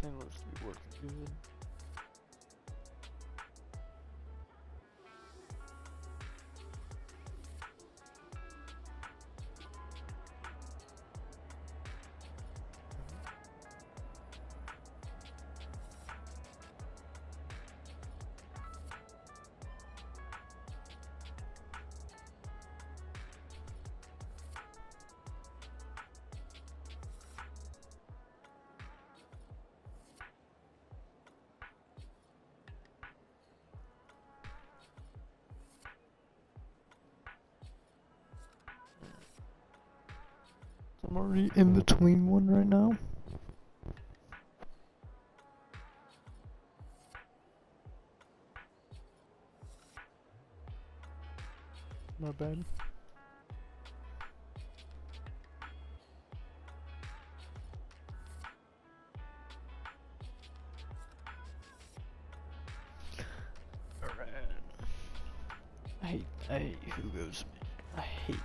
Channel looks to be working good. I'm already in between one right now. My bad. Alright. I hate who goes. I hate him.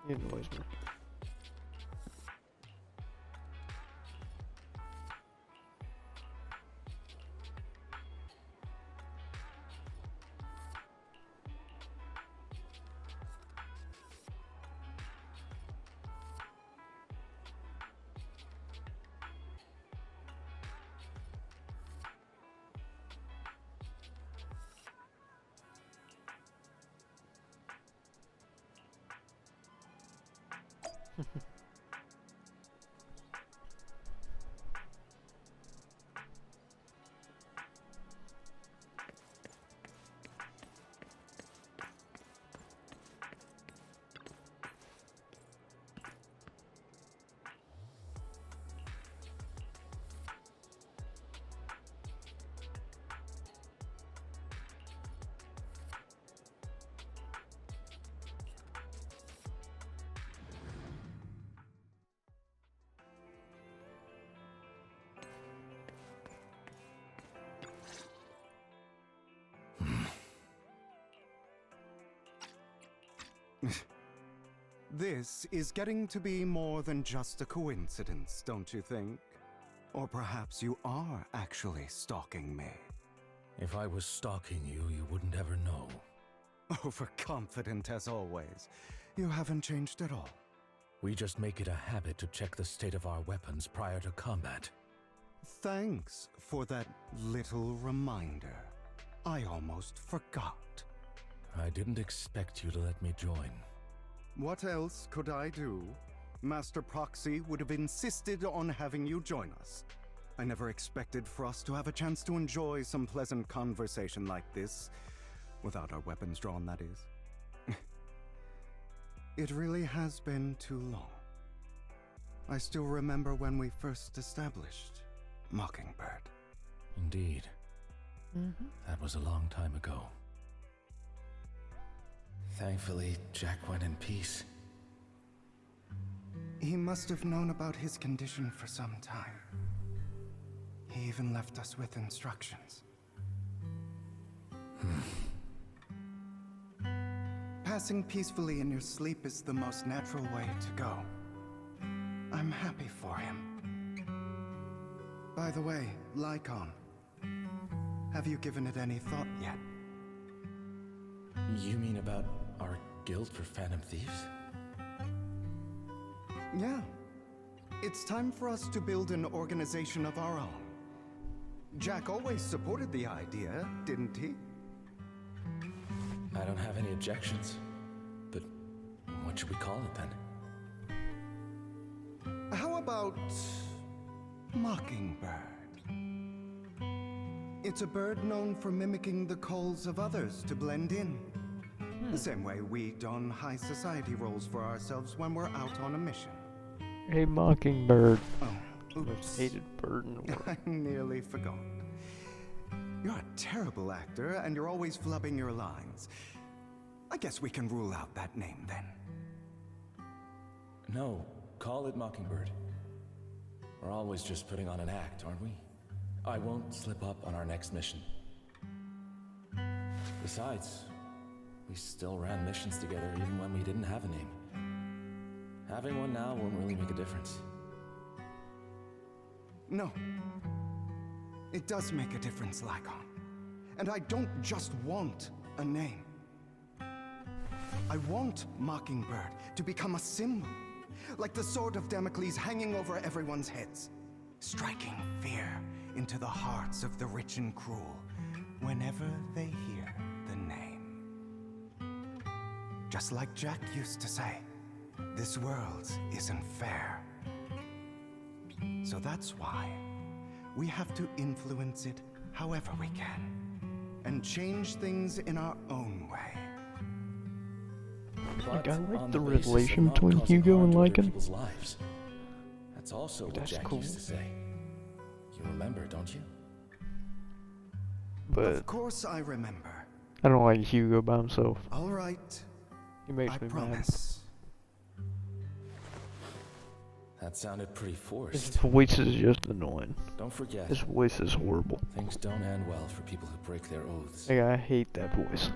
He annoys me. This is getting to be more than just a coincidence, don't you think? Or perhaps you are actually stalking me. If I was stalking you, you wouldn't ever know. Overconfident as always. You haven't changed at all. We just make it a habit to check the state of our weapons prior to combat. Thanks for that little reminder. I almost forgot. I didn't expect you to let me join. What else could I do? Master Proxy would have insisted on having you join us. I never expected for us to have a chance to enjoy some pleasant conversation like this, without our weapons drawn, that is. It really has been too long. I still remember when we first established Mockingbird. Indeed. That was a long time ago. Thankfully, Jack went in peace. He must have known about his condition for some time. He even left us with instructions. Passing peacefully in your sleep is the most natural way to go. I'm happy for him. By the way, Lycon, have you given it any thought yet? You mean about our guild for Phantom Thieves? Yeah. It's time for us to build an organization of our own. Jack always supported the idea, didn't he? I don't have any objections. But what should we call it then? How about Mockingbird? It's a bird known for mimicking the calls of others to blend in. The same way we don high society roles for ourselves when we're out on a mission. A mockingbird. Oh, oops. Most hated bird in the world. I nearly forgot. You're a terrible actor, and you're always flubbing your lines. I guess we can rule out that name then. No, call it Mockingbird. We're always just putting on an act, aren't we? I won't slip up on our next mission. Besides, We still ran missions together even when we didn't have a name. Having one now won't really make a difference. No. It does make a difference, Lycon. And I don't just want a name. I want Mockingbird to become a symbol, like the sword of Damocles hanging over everyone's heads, striking fear into the hearts of the rich and cruel whenever they hear the name. Just like Jack used to say, this world isn't fair. So that's why we have to influence it however we can, and change things in our own way. Like, I like on the basis of relation not between causing Hugo harm and to other Lycan. people's lives. That's also what That's Jack cool. used to say. You remember, don't you? But Of course I remember. I don't like Hugo by himself. All right, He makes I me mad. promise. That sounded pretty His forced. voice is just annoying. Don't forget, His voice is horrible. things don't end well for people who break their oaths. Like, I hate that voice.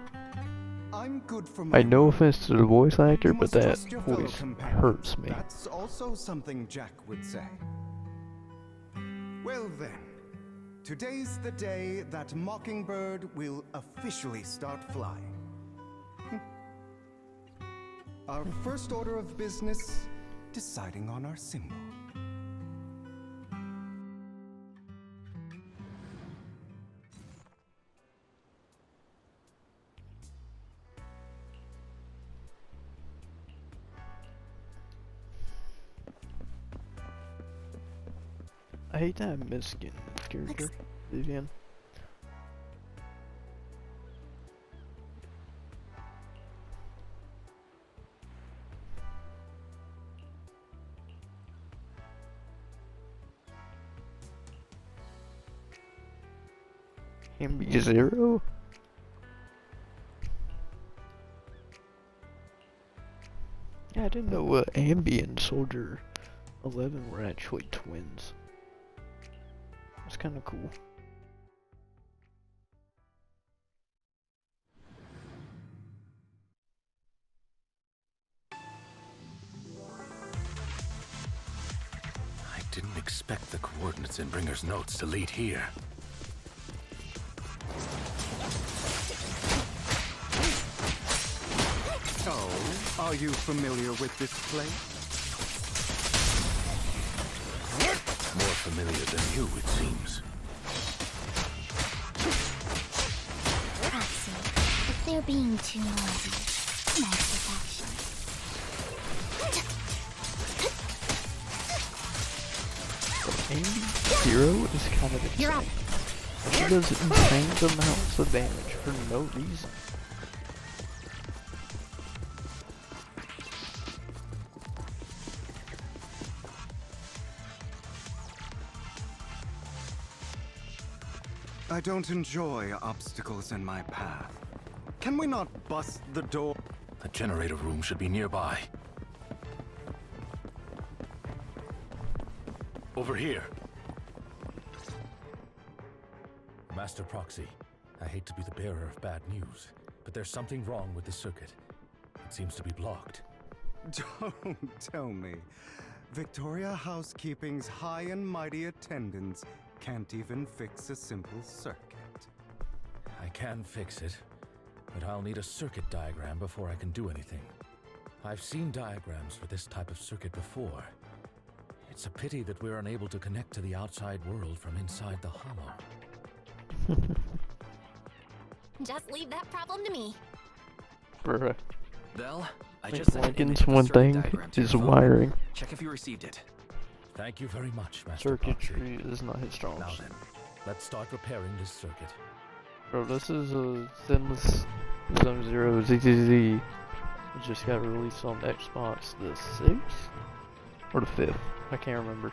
I'm good for my No word. offense to the voice actor, You but must that trust your fellow voice companions. hurts me. That's also something Jack would say. Well then, today's the day that Mockingbird will officially start flying. Our first order of business, deciding on our symbol. I hate that Miskin character, Vivian. Ambi Zero? Yeah, I didn't know Ambi and Soldier 11 were actually twins. That's kind of cool. I didn't expect the coordinates in Bringer's notes to lead here. Oh, are you familiar with this place? More familiar than you, it seems. Proxy, if they're being too noisy, nice affection. Ambi Zero is kind of You're up. insane. She does insane amounts of damage for no reason. I don't enjoy obstacles in my path. Can we not bust the door? The generator room should be nearby. Over here. Master Proxy, I hate to be the bearer of bad news, but there's something wrong with the circuit. It seems to be blocked. Don't tell me. Victoria Housekeeping's high and mighty attendants can't even fix a simple circuit. I can fix it, but I'll need a circuit diagram before I can do anything. I've seen diagrams for this type of circuit before. It's a pity that we're unable to connect to the outside world from inside the hollow. Just leave that problem to me. Bruh. Bell, I Like, just sent an Lycan's image of the one circuit thing diagram to is your phone. wiring. Check if you received it. Thank you very much, Master Proxy. Circuitry is not his strong Now suit. then, let's start repairing this circuit. Bro, this is a Zenless Zone Zero ZZZ. It just got released on Xbox the 6th? Or the 5th? I can't remember.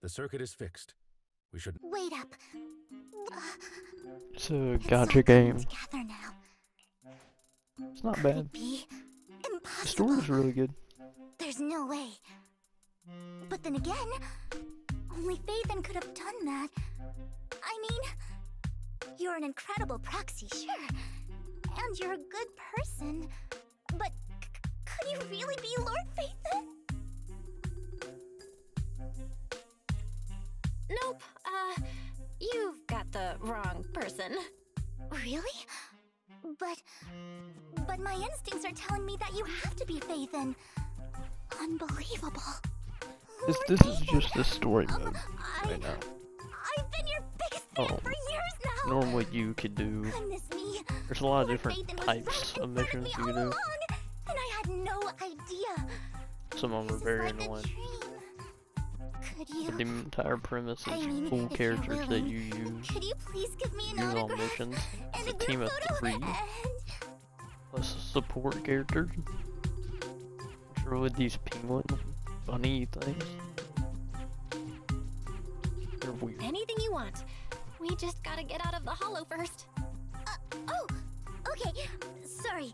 The circuit is fixed. We should. Wait up. It's a It's gacha all coming game. together now. It's not Could bad. it be The impossible? story's really good. There's no way. But then again, only Phaethon could have done that. I mean, you're an incredible proxy, sure. And you're a good person. But could you really be Lord Phaethon? Nope, you've got the wrong person. Really? But my instincts are telling me that you have to be Phaethon. Unbelievable. This Lord is Phaethon, just the story mode right now. I've been your biggest fan Oh, for years now. Normally you could do. Goodness me. There's a lot of Lord different Phaethon was types right of in front missions me you all can do. along, and I had no idea. Some of them This are is very like a annoying. dream. Could you? But the entire premise I is mean, cool if you're characters that willing, you use. Could you please give me an Use on autograph missions. and It's a a team group of photo 3 and plus a support character. Which are with these penguin bunny things. They're weird. Anything you want. We just gotta get out of the hollow first. oh, okay. Sorry.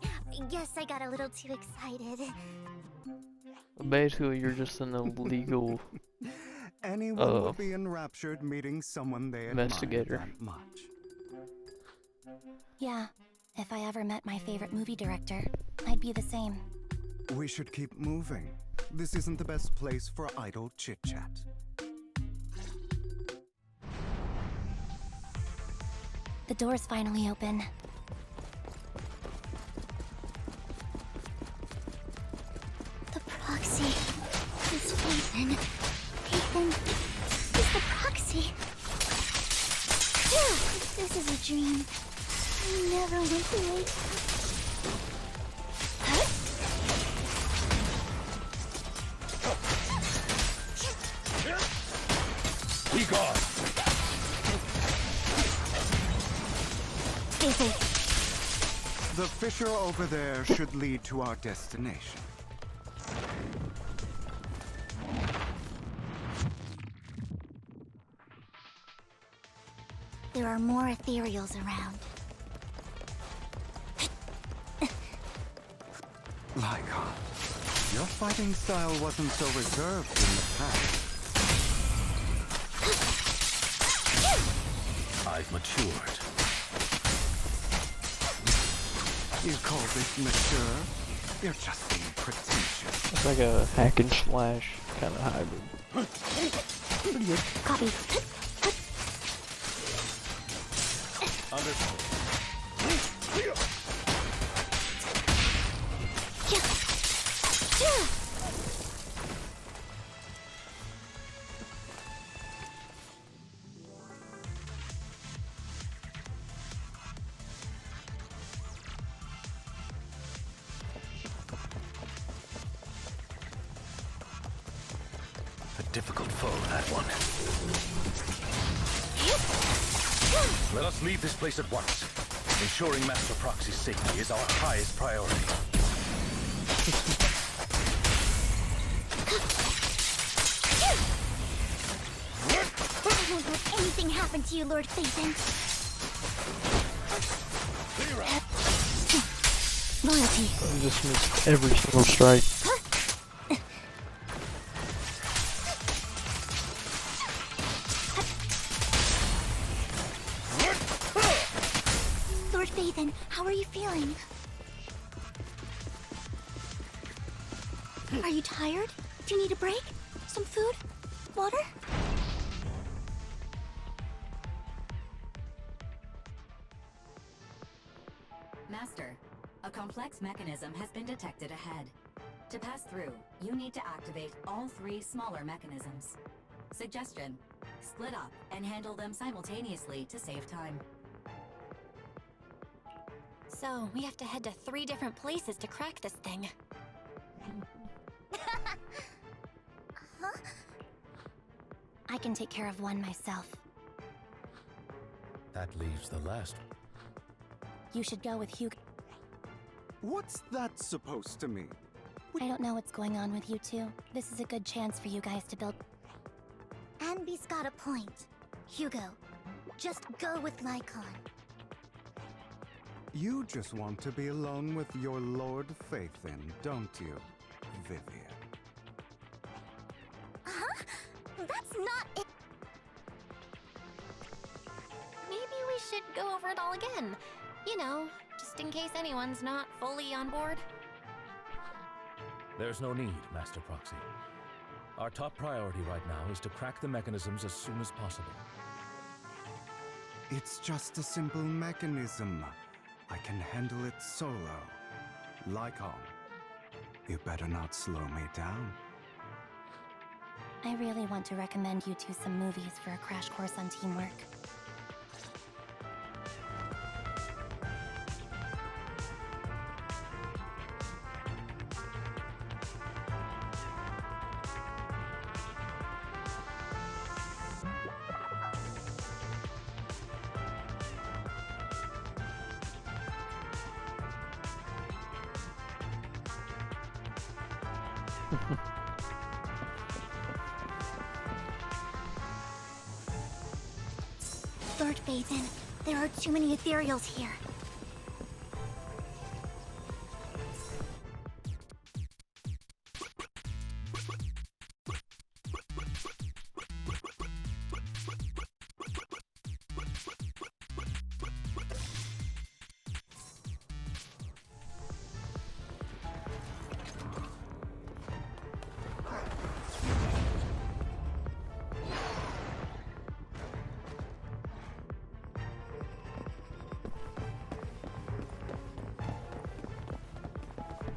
Guess I got a little too excited. Basically, you're just an illegal Anyone would be enraptured meeting someone they admire investigator. that much. Yeah. If I ever met my favorite movie director, I'd be the same. We should keep moving. This isn't the best place for idle chit-chat. The door's finally open. The proxy is Phaethon. Phaethon is the proxy. Phew, this is a dream. I never went through it. Be gone! Stay safe. The fissure over there should lead to our destination. There are more ethereals around. Lycon, your fighting style wasn't so reserved in the past. I've matured. You call this mature? You're just being pretentious. It's like a hack and slash kind of hybrid. Pretty good. Copy. Understood. A difficult foe, that one. Let us leave this place at once. Ensuring Master Proxy's safety is our highest priority. I won't let anything happen to you, Lord Phaethon. Loyalty. I just missed every single strike. Lord Phaethon, how are you feeling? Are you tired? Do you need a break? Some food? Water? Master, a complex mechanism has been detected ahead. To pass through, you need to activate all 3 smaller mechanisms. Suggestion: split up and handle them simultaneously to save time. So, we have to head to 3 different places to crack this thing. Huh? I can take care of one myself. That leaves the last. You should go with Hugh. What's that supposed to mean? I don't know what's going on with you two. This is a good chance for you guys to build. Anby's got a point. Hugo, just go with Lycon. You just want to be alone with your Lord Faithin, don't you, Vivian? Huh? That's not it. Maybe we should go over it all again. You know, just in case anyone's not fully on board. There's no need, Master Proxy. Our top priority right now is to crack the mechanisms as soon as possible. It's just a simple mechanism. I can handle it solo. Lycon, you better not slow me down. I really want to recommend you two some movies for a crash course on teamwork. Lord Faithin, there are too many ethereals here.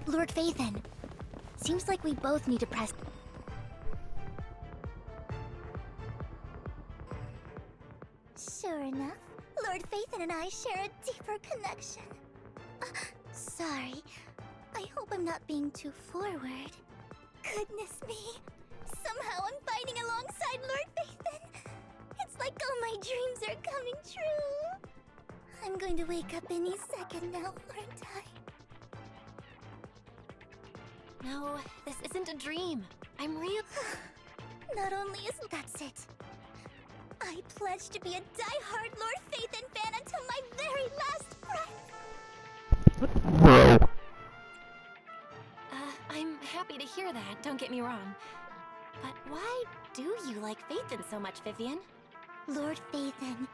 Lord Faithin, seems like we both need to press. Sure enough, Lord Faithin and I share a deeper connection. Sorry, I hope I'm not being too forward. Goodness me, somehow I'm fighting alongside Lord Faithin. It's like all my dreams are coming true. I'm going to wake up any second now, aren't I? No, this isn't a dream. I'm real. Not only is that's it. I pledge to be a die-hard Lord Faithin fan until my very last breath. Bro. I'm happy to hear that, don't get me wrong. But why do you like Faithin so much, Vivian? Lord Faithin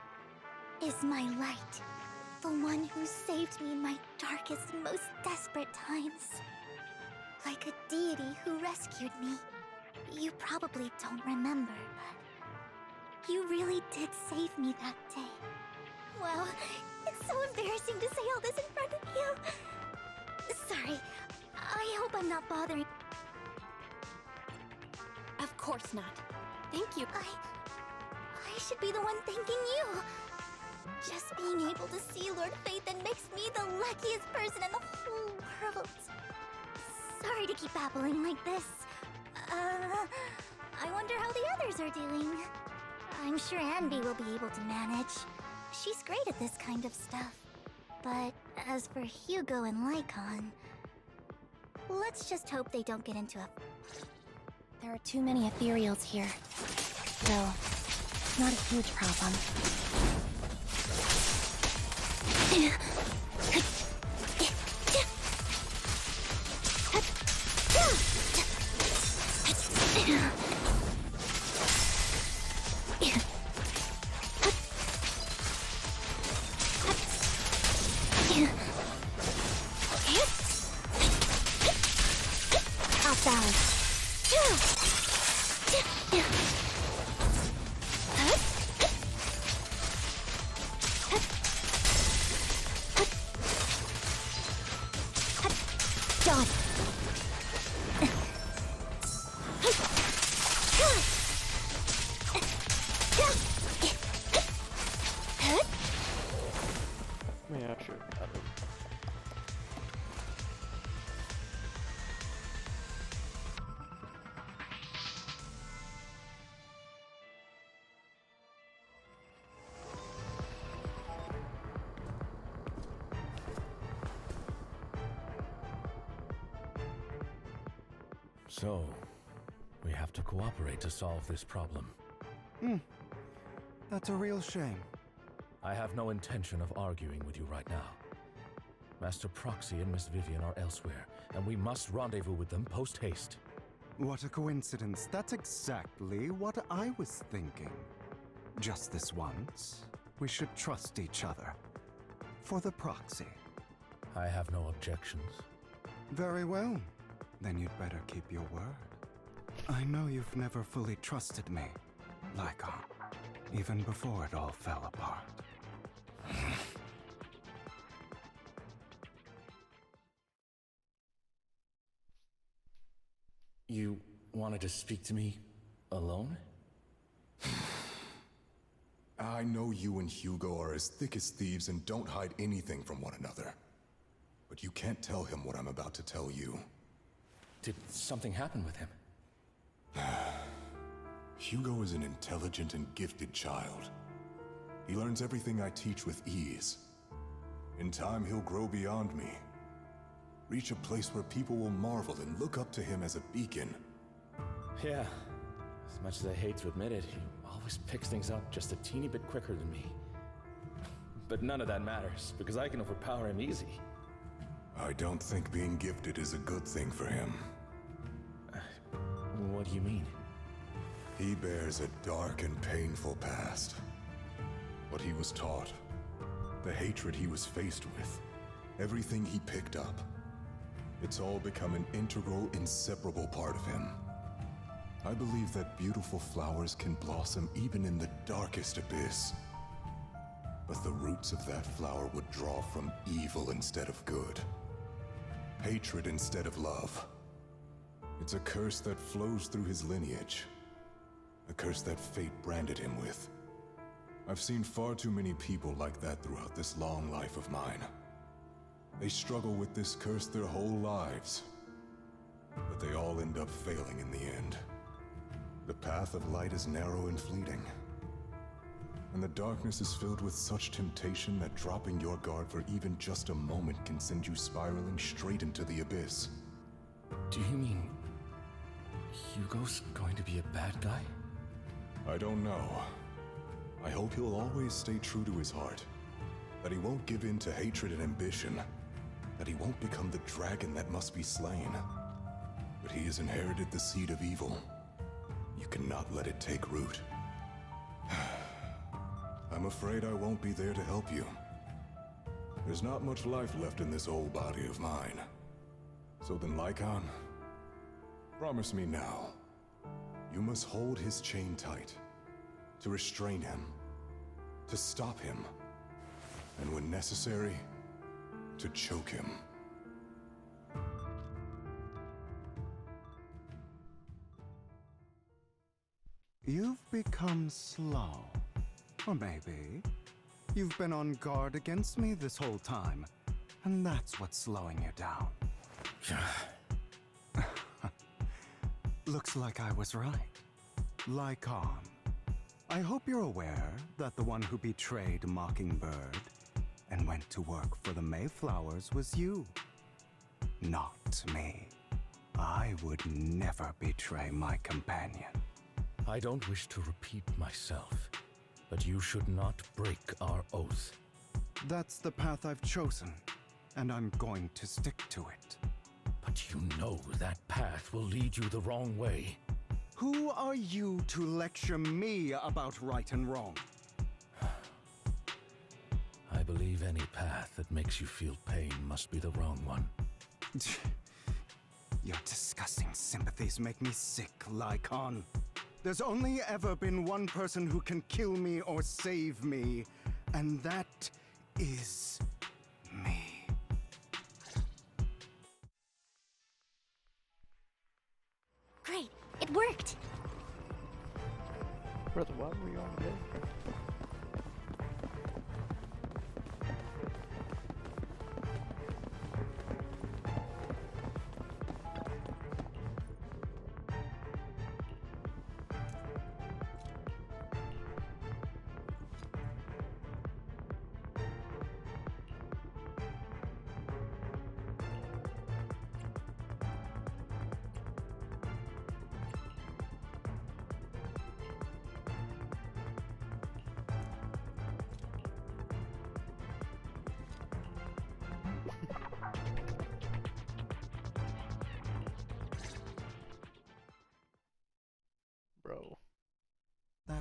is my light. The one who saved me in my darkest, most desperate times. Like a deity who rescued me. You probably don't remember, but you really did save me that day. Wow, it's so embarrassing to say all this in front of you. Sorry, I hope I'm not bothering. Of course not. Thank you. I should be the one thanking you. Just being able to see Lord Faithin makes me the luckiest person in the whole world. Sorry to keep babbling like this. I wonder how the others are doing. I'm sure Anby will be able to manage. She's great at this kind of stuff. But as for Hugo and Lycon, let's just hope they don't get into a... There are too many ethereals here. Though, not a huge problem. Off balance. Done. Yeah, sure. Got it. So, we have to cooperate to solve this problem. That's a real shame. I have no intention of arguing with you right now. Master Proxy and Miss Vivian are elsewhere, and we must rendezvous with them post-haste. What a coincidence. That's exactly what I was thinking. Just this once, we should trust each other. For the proxy. I have no objections. Very well. Then you'd better keep your word. I know you've never fully trusted me, Lycon, even before it all fell apart. You wanted to speak to me alone? I know you and Hugo are as thick as thieves and don't hide anything from one another. But you can't tell him what I'm about to tell you. Did something happen with him? Hugo is an intelligent and gifted child. He learns everything I teach with ease. In time, he'll grow beyond me. Reach a place where people will marvel and look up to him as a beacon. Yeah. As much as I hate to admit it, he always picks things up just a teeny bit quicker than me. But none of that matters, because I can overpower him easy. I don't think being gifted is a good thing for him. What do you mean? He bears a dark and painful past. What he was taught, the hatred he was faced with, everything he picked up. It's all become an integral, inseparable part of him. I believe that beautiful flowers can blossom even in the darkest abyss. But the roots of that flower would draw from evil instead of good. Hatred instead of love. It's a curse that flows through his lineage. A curse that fate branded him with. I've seen far too many people like that throughout this long life of mine. They struggle with this curse their whole lives. But they all end up failing in the end. The path of light is narrow and fleeting. And the darkness is filled with such temptation that dropping your guard for even just a moment can send you spiraling straight into the abyss. Do you mean Hugo's going to be a bad guy? I don't know. I hope he'll always stay true to his heart. That he won't give in to hatred and ambition. That he won't become the dragon that must be slain. But he has inherited the seed of evil. You cannot let it take root. I'm afraid I won't be there to help you. There's not much life left in this old body of mine. So then, Lycon, promise me now. You must hold his chain tight. To restrain him. To stop him. And when necessary, to choke him. You've become slow. Or maybe you've been on guard against me this whole time, and that's what's slowing you down. Looks like I was right. Lycon, I hope you're aware that the one who betrayed Mockingbird and went to work for the Mayflowers was you, not me. I would never betray my companion. I don't wish to repeat myself, but you should not break our oath. That's the path I've chosen, and I'm going to stick to it. But you know that path will lead you the wrong way. Who are you to lecture me about right and wrong? I believe any path that makes you feel pain must be the wrong one. Your disgusting sympathies make me sick, Lycon. There's only ever been one person who can kill me or save me, and that is me. Great, it worked! Brother, why were you on the bed?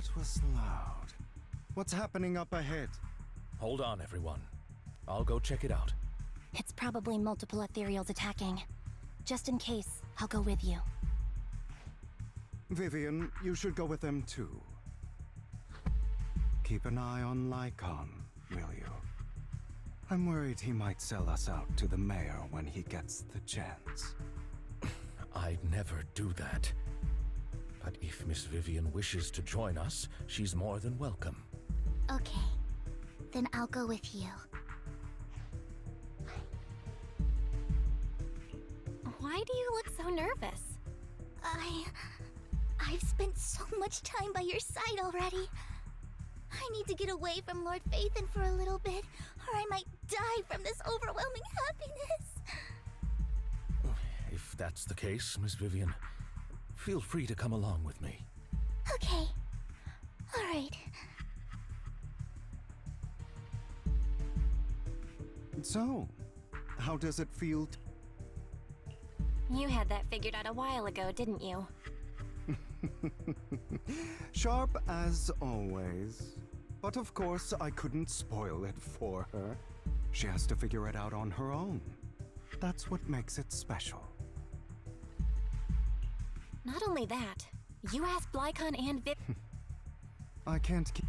That was loud. What's happening up ahead? Hold on, everyone. I'll go check it out. It's probably multiple ethereals attacking. Just in case, I'll go with you. Vivian, you should go with them too. Keep an eye on Lycon, will you? I'm worried he might sell us out to the mayor when he gets the chance. I'd never do that. But if Miss Vivian wishes to join us, she's more than welcome. Okay, then I'll go with you. Why do you look so nervous? I've spent so much time by your side already. I need to get away from Lord Phaethon for a little bit, or I might die from this overwhelming happiness. If that's the case, Miss Vivian, feel free to come along with me. Okay. Alright. So, how does it feel You had that figured out a while ago, didn't you? Sharp as always. But of course, I couldn't spoil it for her. She has to figure it out on her own. That's what makes it special. Not only that, you asked Lycon and Viv. I can't keep...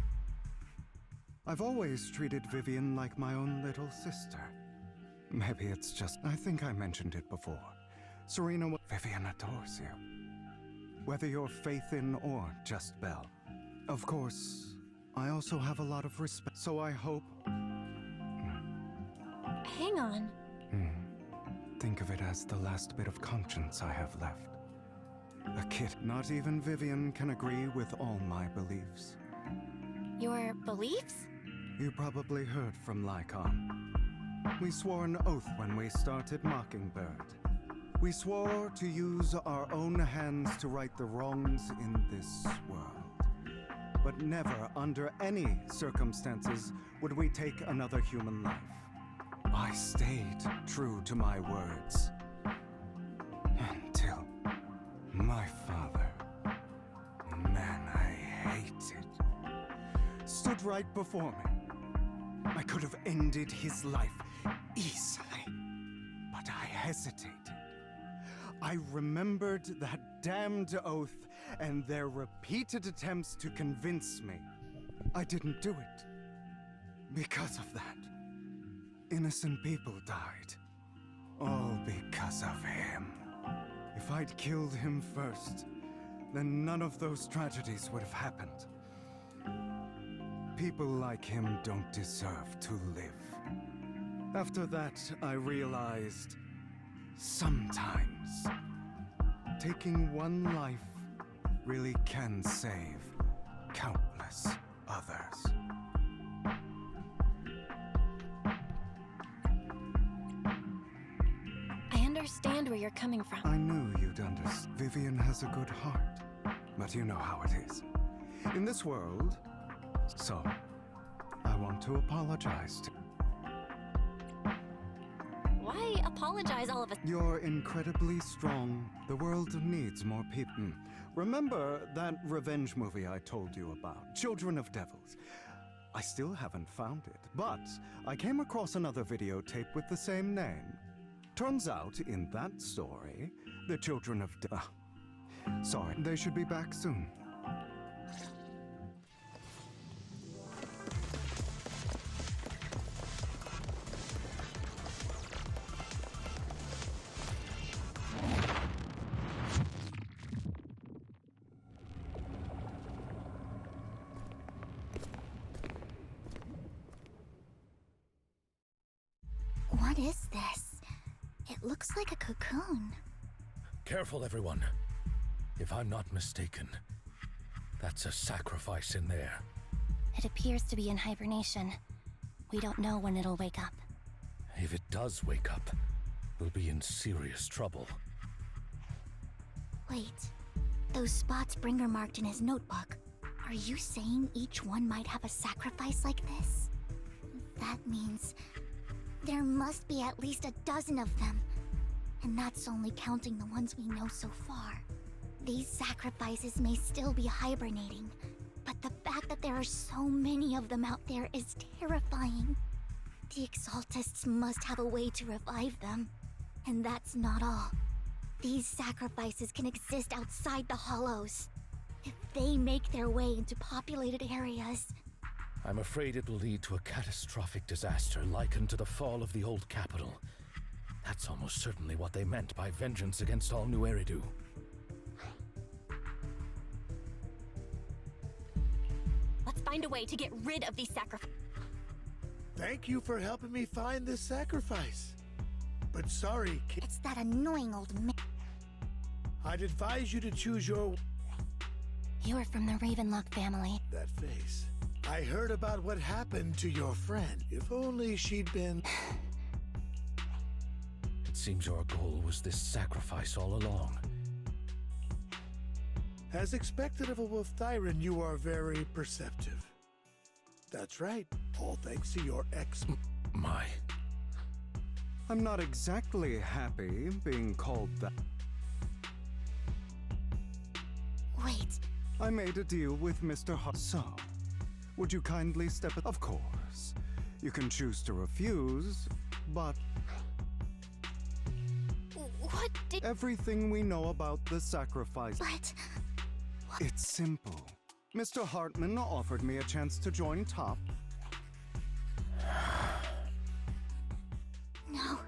I've always treated Vivian like my own little sister. Maybe it's just... I think I mentioned it before. Serena... Vivian adores you. Whether you're Phaethon or just Belle. Of course, I also have a lot of respect, so I hope... Hang on. Think of it as the last bit of conscience I have left. A kid. Not even Vivian can agree with all my beliefs. Your beliefs? You probably heard from Lycon. We swore an oath when we started Mockingbird. We swore to use our own hands to right the wrongs in this world. But never, under any circumstances, would we take another human life. I stayed true to my words. Until my father, man I hated, stood right before me. I could have ended his life easily, but I hesitated. I remembered that damned oath and their repeated attempts to convince me. I didn't do it. Because of that, innocent people died. All because of him. If I'd killed him first, then none of those tragedies would have happened. People like him don't deserve to live. After that, I realized sometimes taking one life really can save countless others. I understand where you're coming from. I knew you'd understand. Vivian has a good heart, but you know how it is. In this world, so I want to apologize to Why apologize all of a... You're incredibly strong. The world needs more people. Remember that revenge movie I told you about? Children of Devils. I still haven't found it, but I came across another videotape with the same name. Turns out, in that story, the Children of sorry, they should be back soon. What is this? It looks like a cocoon. Careful, everyone. If I'm not mistaken, that's a sacrifice in there. It appears to be in hibernation. We don't know when it'll wake up. If it does wake up, we'll be in serious trouble. Wait, those spots Bringer marked in his notebook. Are you saying each one might have a sacrifice like this? That means there must be at least a dozen of them. And that's only counting the ones we know so far. These sacrifices may still be hibernating, but the fact that there are so many of them out there is terrifying. The Exaltists must have a way to revive them. And that's not all. These sacrifices can exist outside the Hollows. If they make their way into populated areas... I'm afraid it will lead to a catastrophic disaster likened to the fall of the old capital. That's almost certainly what they meant by vengeance against all New Eridu. Let's find a way to get rid of these sacrifices. Thank you for helping me find this sacrifice. But sorry, kid. It's that annoying old man. I'd advise you to choose your... You're from the Ravenlock family. That face. I heard about what happened to your friend. If only she'd been... It seems your goal was this sacrifice all along. As expected of a Wolf Thyran, you are very perceptive. That's right. All thanks to your ex... My... I'm not exactly happy being called that. Wait. I made a deal with Mr. So, would you kindly step in? Of course. You can choose to refuse, but... What did... Everything we know about the sacrifice... But... It's simple. Mr. Hartman offered me a chance to join Top. No.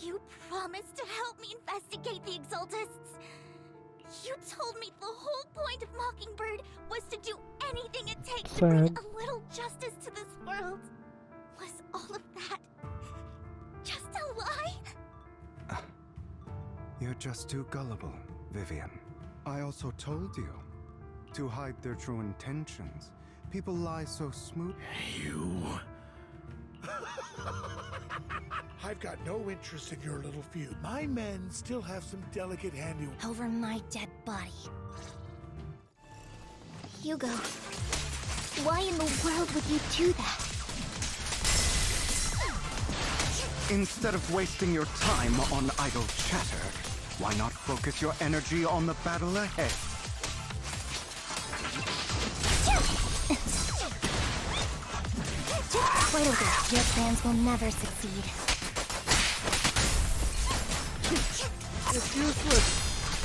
You promised to help me investigate the Exaltists. You told me the whole point of Mockingbird was to do anything it takes to bring a little justice to this world. Was all of that just a lie? You're just too gullible, Vivian. I also told you to hide their true intentions. People lie so smooth. You... I've got no interest in your little feud. My men still have some delicate handiwork. Over my dead body. Hugo, why in the world would you do that? Instead of wasting your time on idle chatter, why not focus your energy on the battle ahead? Quite okay. Your plans will never succeed. It's useless.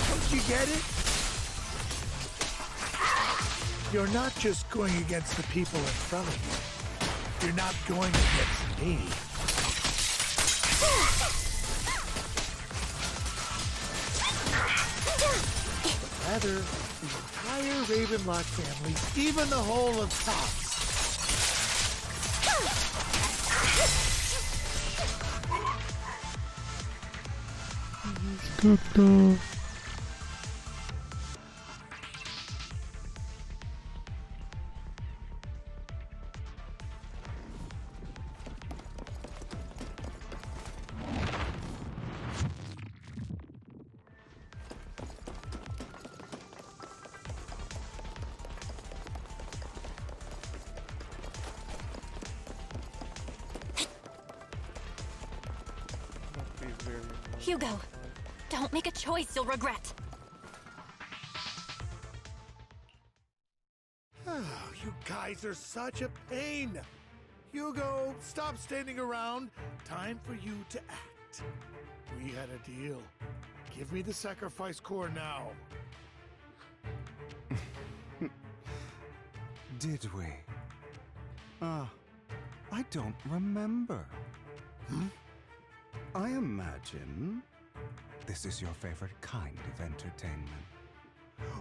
Don't you get it? You're not just going against the people in front of you. You're not going against me. Rather, the entire Ravenlock family, even the whole of Top. Hugo, don't make a choice you'll regret. You guys are such a pain. Hugo, stop standing around. Time for you to act. We had a deal. Give me the sacrifice core now. Did we? I don't remember. I imagine this is your favorite kind of entertainment.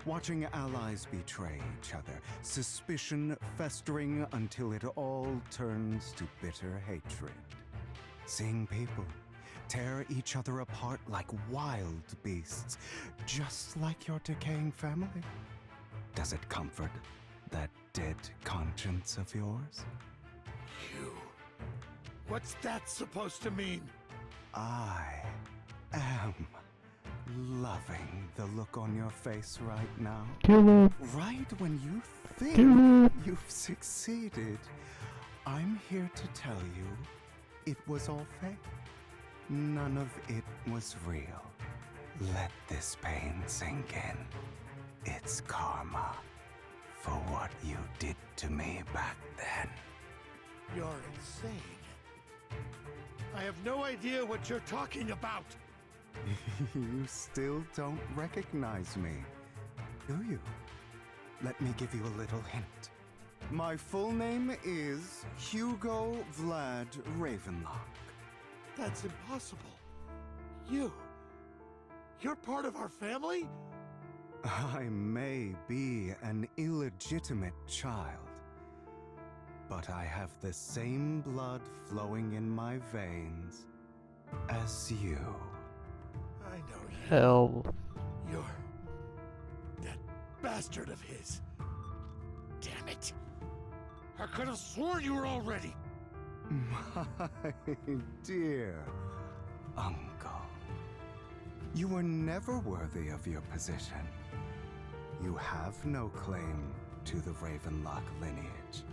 Watching allies betray each other, suspicion festering until it all turns to bitter hatred. Seeing people tear each other apart like wild beasts, just like your decaying family. Does it comfort that dead conscience of yours? You. What's that supposed to mean? I am loving the look on your face right now. Right when you think you've succeeded, I'm here to tell you it was all fake. None of it was real. Let this pain sink in. It's karma. for what you did to me back then. You're insane. I have no idea what you're talking about. You still don't recognize me, do you? Let me give you a little hint. My full name is Hugo Vlad Ravenlock. That's impossible. You're part of our family? I may be an illegitimate child, but I have the same blood flowing in my veins as you. I know you. Hell. You're that bastard of his. Damn it. I could have sworn you were already. My dear uncle. You were never worthy of your position. You have no claim to the Ravenlock lineage.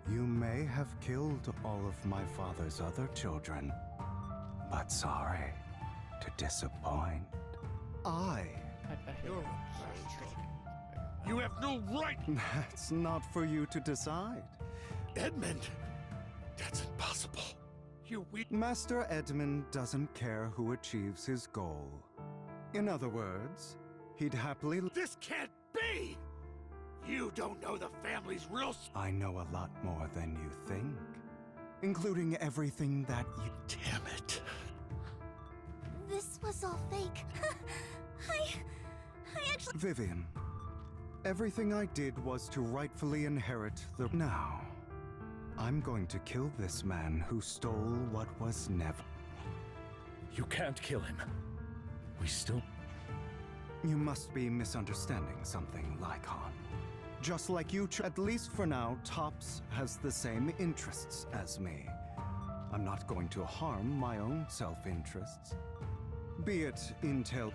You may have killed all of my father's other children, but sorry to disappoint. You're a bastard. You have no right. That's not for you to decide. Edmund, that's impossible. You weak. Master Edmund doesn't care who achieves his goal. In other words, he'd happily... This can't be! You don't know the family's real... I know a lot more than you think, including everything that you... Damn it. This was all fake. I actually... Vivian, everything I did was to rightfully inherit the... Now, I'm going to kill this man who stole what was never... You can't kill him. We still... You must be misunderstanding something, Lycon. Just like you, at least for now, Topps has the same interests as me. I'm not going to harm my own self-interests. Be it intel...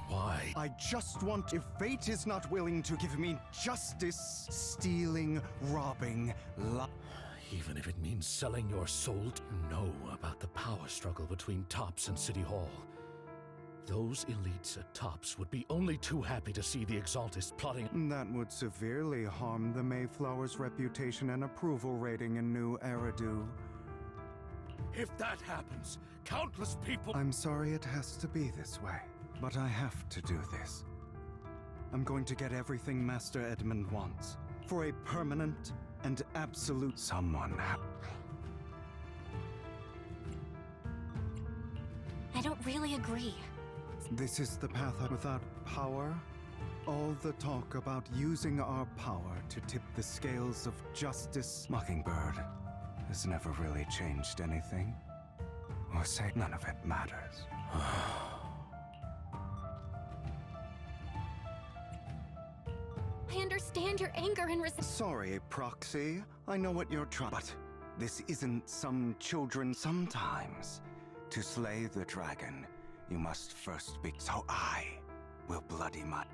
Why? I just want... If fate is not willing to give me justice, stealing, robbing, Even if it means selling your soul to know about the power struggle between Topps and City Hall. Those elites at Topps would be only too happy to see the Exaltists plotting... That would severely harm the Mayflower's reputation and approval rating in New Eridu. If that happens, countless people... I'm sorry it has to be this way, but I have to do this. I'm going to get everything Master Edmund wants, for a permanent and absolute... Someone... I don't really agree. This is the path without power. All the talk about using our power to tip the scales of justice. Mockingbird has never really changed anything. Or say none of it matters. I understand your anger and Sorry, Proxy. I know what you're trying. But this isn't some children. Sometimes, to slay the dragon, you must first be... So I will bloody my...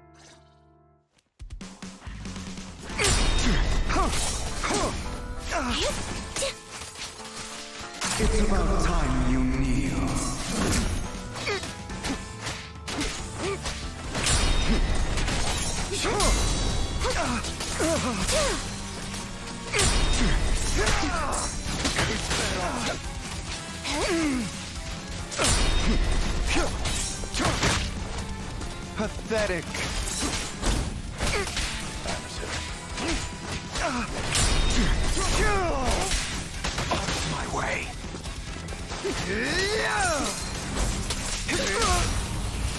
It's about time you kneel. Pathetic. Off my way.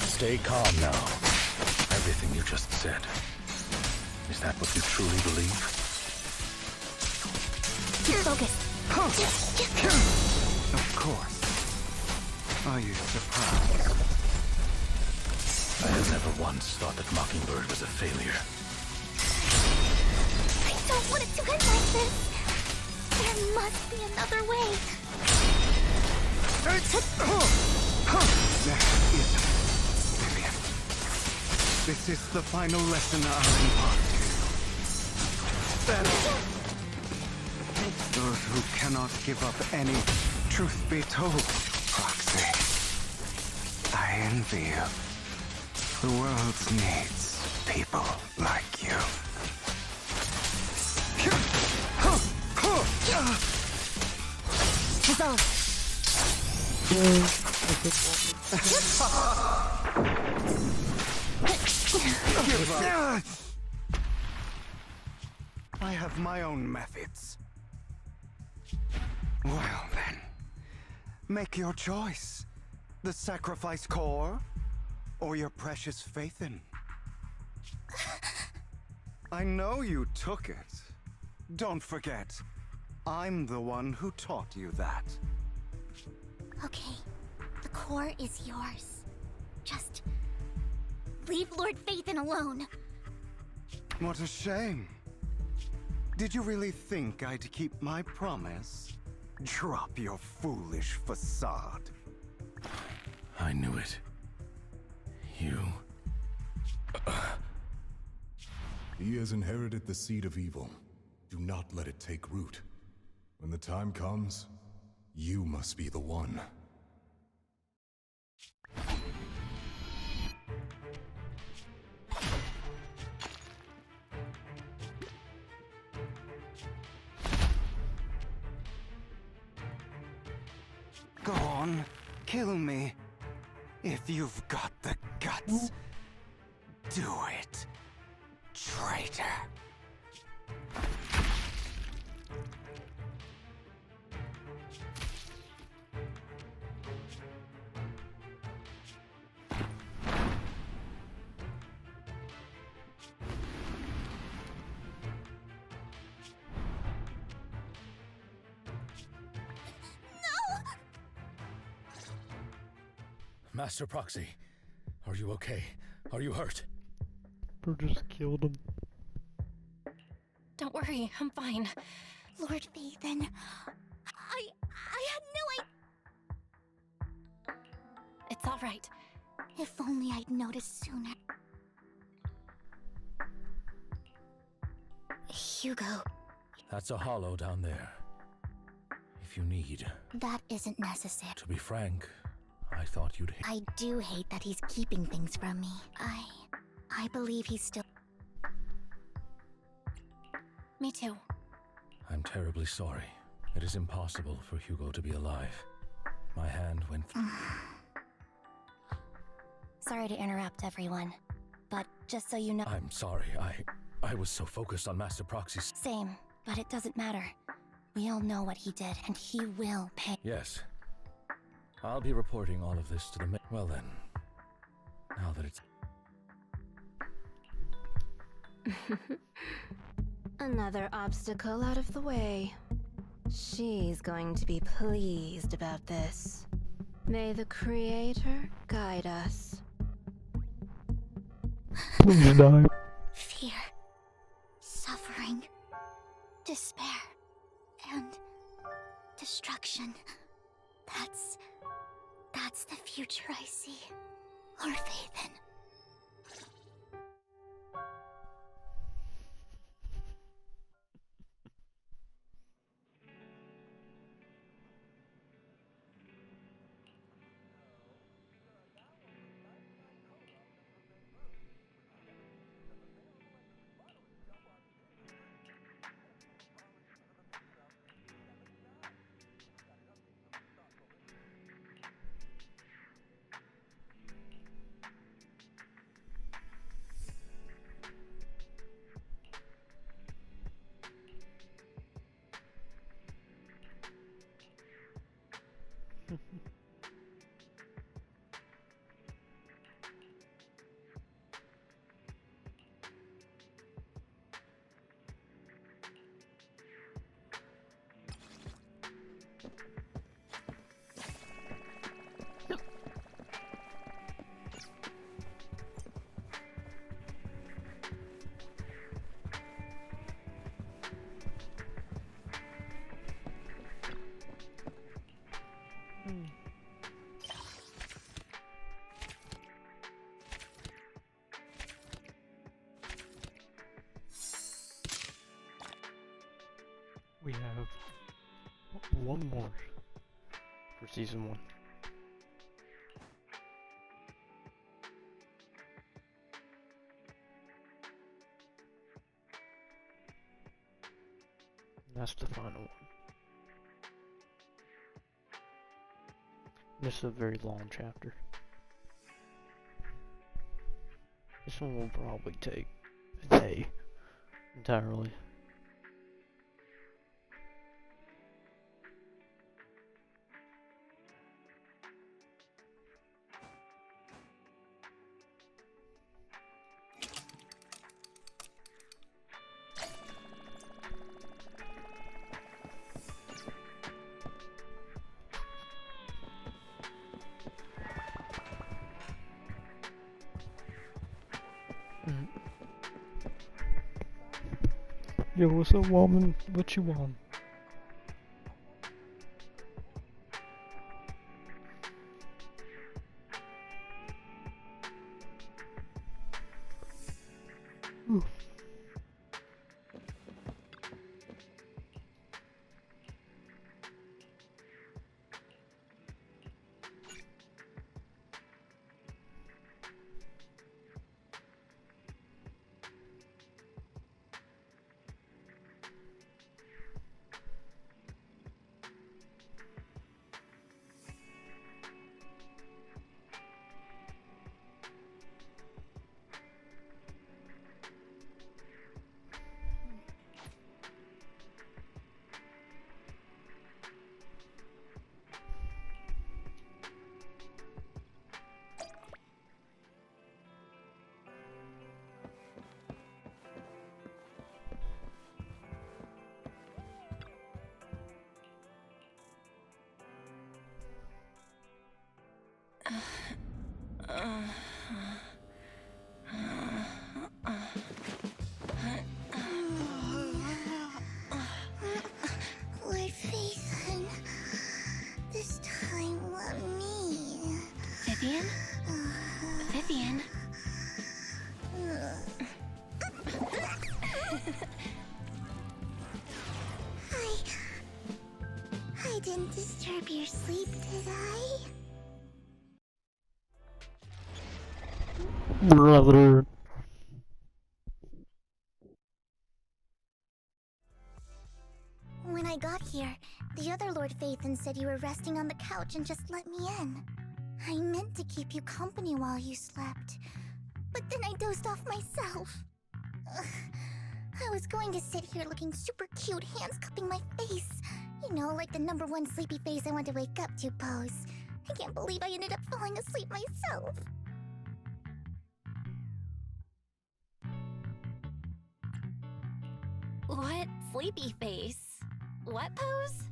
Stay calm now. Everything you just said. Is that what you truly believe? Focus. Of course. Are you surprised? I have never once thought that Mockingbird was a failure. I don't want it to end like this. There must be another way. There isn't, Vivian. This is the final lesson I'll impart to you. That those who cannot give up any, truth be told, Proxy, I envy you. The world needs people like you. Dissolve. Give up. I have my own methods. Well then, make your choice. The sacrifice core, or your precious Faithin. I know you took it. Don't forget, I'm the one who taught you that. Okay, the core is yours. Just leave Lord Faithin alone. What a shame. Did you really think I'd keep my promise? Drop your foolish facade. I knew it. You... He has inherited the seed of evil. Do not let it take root. When the time comes, you must be the one. Go on, kill me. If you've got the guts, do it, traitor. Master Proxy, are you okay? Are you hurt? Bro just killed him. Don't worry, I'm fine. Lord Faithin, I had no idea. It's all right. If only I'd noticed sooner. Hugo, That's a hollow down there. If you need. that isn't necessary. To be frank, I thought you'd... I do hate that he's keeping things from me. I believe he's still... Me too. I'm terribly sorry. It is impossible for Hugo to be alive. My hand went... Sorry to interrupt, everyone. But just so you know... I'm sorry, I was so focused on Master Proxy's... Same, but it doesn't matter. We all know what he did, and he will pay. Yes. I'll be reporting all of this to the well then. Now that it's... Another obstacle out of the way. She's going to be pleased about this. May the Creator guide us. Please die. Fear, suffering, despair, and destruction. That's the future I see. Lord Faithin. We have one more for season 1. That's the final one. This is a very long chapter. This one will probably take a day entirely. Yo, what's up, woman? What you want? Ooh. Lord Phaethon, this time let me. Vivian? Vivian? I didn't disturb your sleep, did I? Brother. When I got here, the other Lord Phaethon said you were resting on the couch and just let me in. I meant to keep you company while you slept, but then I dozed off myself. Ugh. I was going to sit here looking super cute, hands cupping my face. You know, like the #1 sleepy face I want to wake up to pose. I can't believe I ended up falling asleep myself. What sleepy face? What pose?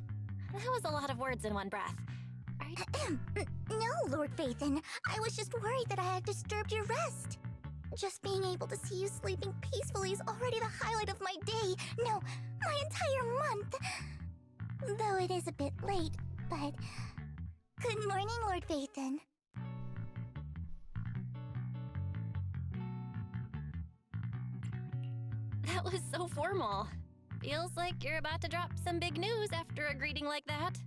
That was a lot of words in one breath. No, Lord Phaethon. I was just worried that I had disturbed your rest. Just being able to see you sleeping peacefully is already the highlight of my day. No, my entire month. Though it is a bit late, but... Good morning, Lord Phaethon. That was so formal. Feels like you're about to drop some big news after a greeting like that.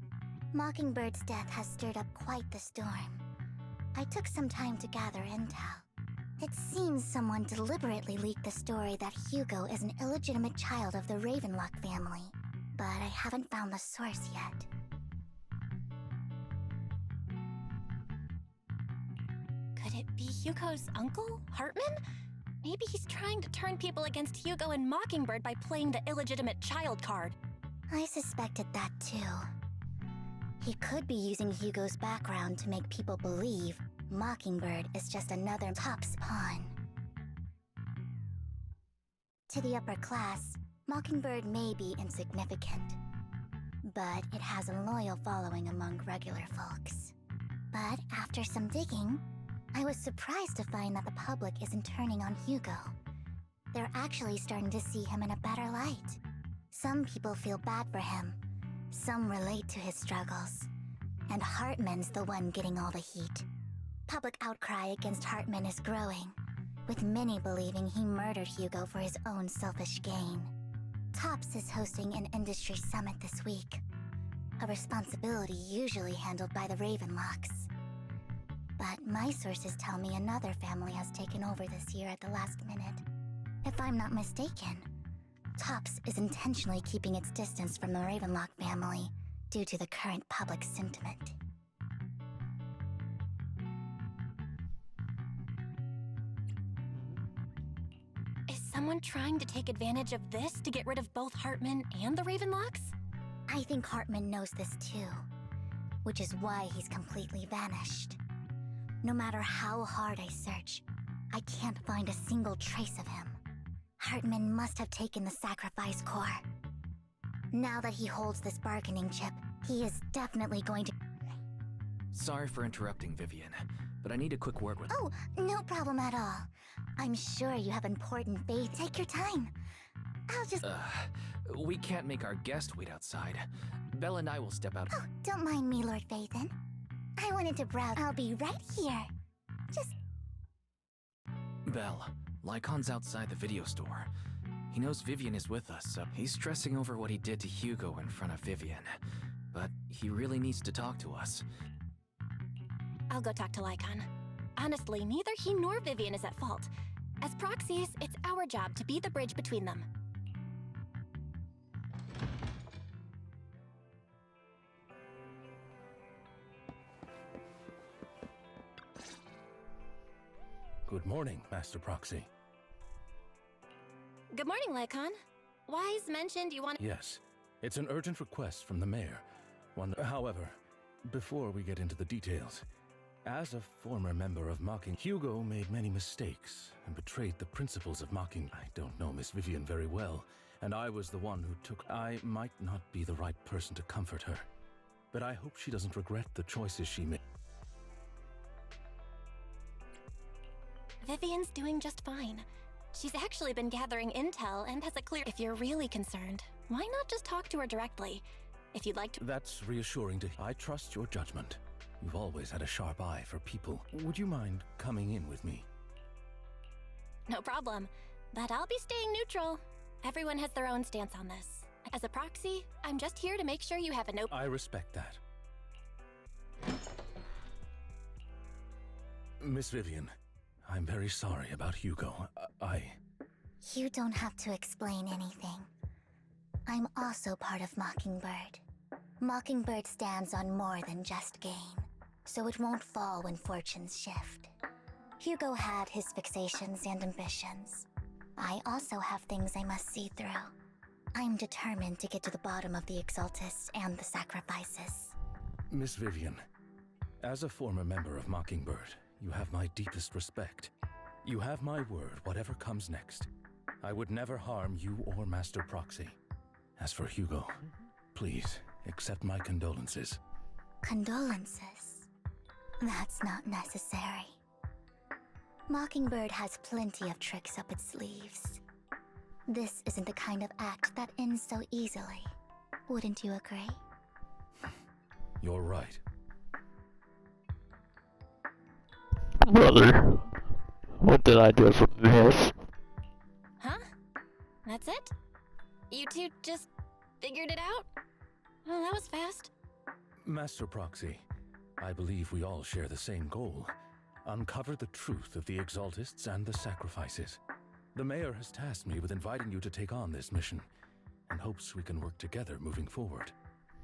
Mockingbird's death has stirred up quite the storm. I took some time to gather intel. It seems someone deliberately leaked the story that Hugo is an illegitimate child of the Ravenlock family, but I haven't found the source yet. Could it be Hugo's uncle, Hartman? Maybe he's trying to turn people against Hugo and Mockingbird by playing the illegitimate child card. I suspected that too. He could be using Hugo's background to make people believe Mockingbird is just another Top's pawn. To the upper class, Mockingbird may be insignificant, but it has a loyal following among regular folks. But after some digging, I was surprised to find that the public isn't turning on Hugo. They're actually starting to see him in a better light. Some people feel bad for him, some relate to his struggles, and Hartman's the one getting all the heat. Public outcry against Hartman is growing, with many believing he murdered Hugo for his own selfish gain. Tops is hosting an industry summit this week, a responsibility usually handled by the Ravenlocks. But my sources tell me another family has taken over this year at the last minute. If I'm not mistaken, Tops is intentionally keeping its distance from the Ravenlock family due to the current public sentiment. someone trying to take advantage of this to get rid of both Hartman and the Ravenlocks? I think Hartman knows this too, which is why he's completely vanished. No matter how hard I search, I can't find a single trace of him. Hartman must have taken the sacrifice core. Now that he holds this bargaining chip, he is definitely going to... Sorry for interrupting, Vivian, but I need a quick word with... Oh, no problem at all. I'm sure you have important faith. Take your time. I'll just... We can't make our guest wait outside. Belle and I will step out. Oh, don't mind me, Lord Phaethon. I wanted to browse. I'll be right here. Just... Belle, Lycon's outside the video store. He knows Vivian is with us, so he's stressing over what he did to Hugo in front of Vivian. But he really needs to talk to us. I'll go talk to Lycon. Honestly, neither he nor Vivian is at fault. As proxies, it's our job to be the bridge between them. Good morning, Master Proxy. Good morning, Lycon. Wise mentioned you want... Yes, it's an urgent request from the mayor. However, before we get into the details, as a former member of Mocking, Hugo made many mistakes and betrayed the principles of Mocking. I don't know Miss Vivian very well, and I was the one who took... I might not be the right person to comfort her, but I hope she doesn't regret the choices she made. Vivian's doing just fine. She's actually been gathering intel and has a clear... If you're really concerned, why not just talk to her directly? If you'd like to... That's reassuring to... I trust your judgment. You've always had a sharp eye for people. Would you mind coming in with me? No problem. But I'll be staying neutral. Everyone has their own stance on this. As a proxy, I'm just here to make sure you have an open... I respect that. Miss Vivian, I'm very sorry about Hugo. You don't have to explain anything. I'm also part of Mockingbird. Mockingbird stands on more than just gain, so it won't fall when fortunes shift. Hugo had his fixations and ambitions. I also have things I must see through. I'm determined to get to the bottom of the Exaltists and the sacrifices. Miss Vivian, as a former member of Mockingbird, you have my deepest respect. You have my word, whatever comes next. I would never harm you or Master Proxy. As for Hugo, please accept my condolences. Condolences? That's not necessary. Mockingbird has plenty of tricks up its sleeves. This isn't the kind of act that ends so easily. Wouldn't you agree? You're right. Brother, what did I do for this? Huh? That's it? You two just figured it out? Oh, that was fast. Master Proxy, I believe we all share the same goal. Uncover the truth of the Exaltists and the sacrifices. The mayor has tasked me with inviting you to take on this mission, and hopes we can work together moving forward.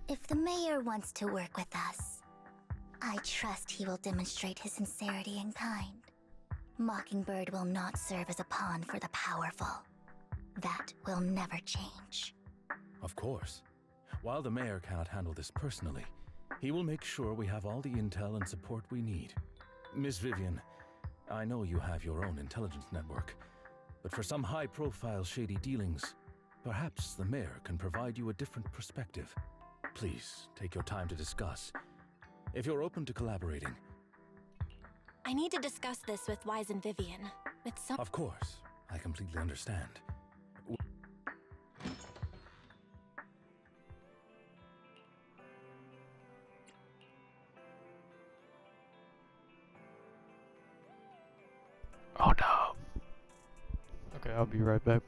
If the mayor wants to work with us, I trust he will demonstrate his sincerity in kind. Mockingbird will not serve as a pawn for the powerful. That will never change. Of course. While the mayor cannot handle this personally, he will make sure we have all the intel and support we need. Miss Vivian, I know you have your own intelligence network, but for some high-profile shady dealings, perhaps the mayor can provide you a different perspective. Please, take your time to discuss. If you're open to collaborating... I need to discuss this with Wise and Vivian. With some... Of course, I completely understand. Oh no. Okay, I'll be right back.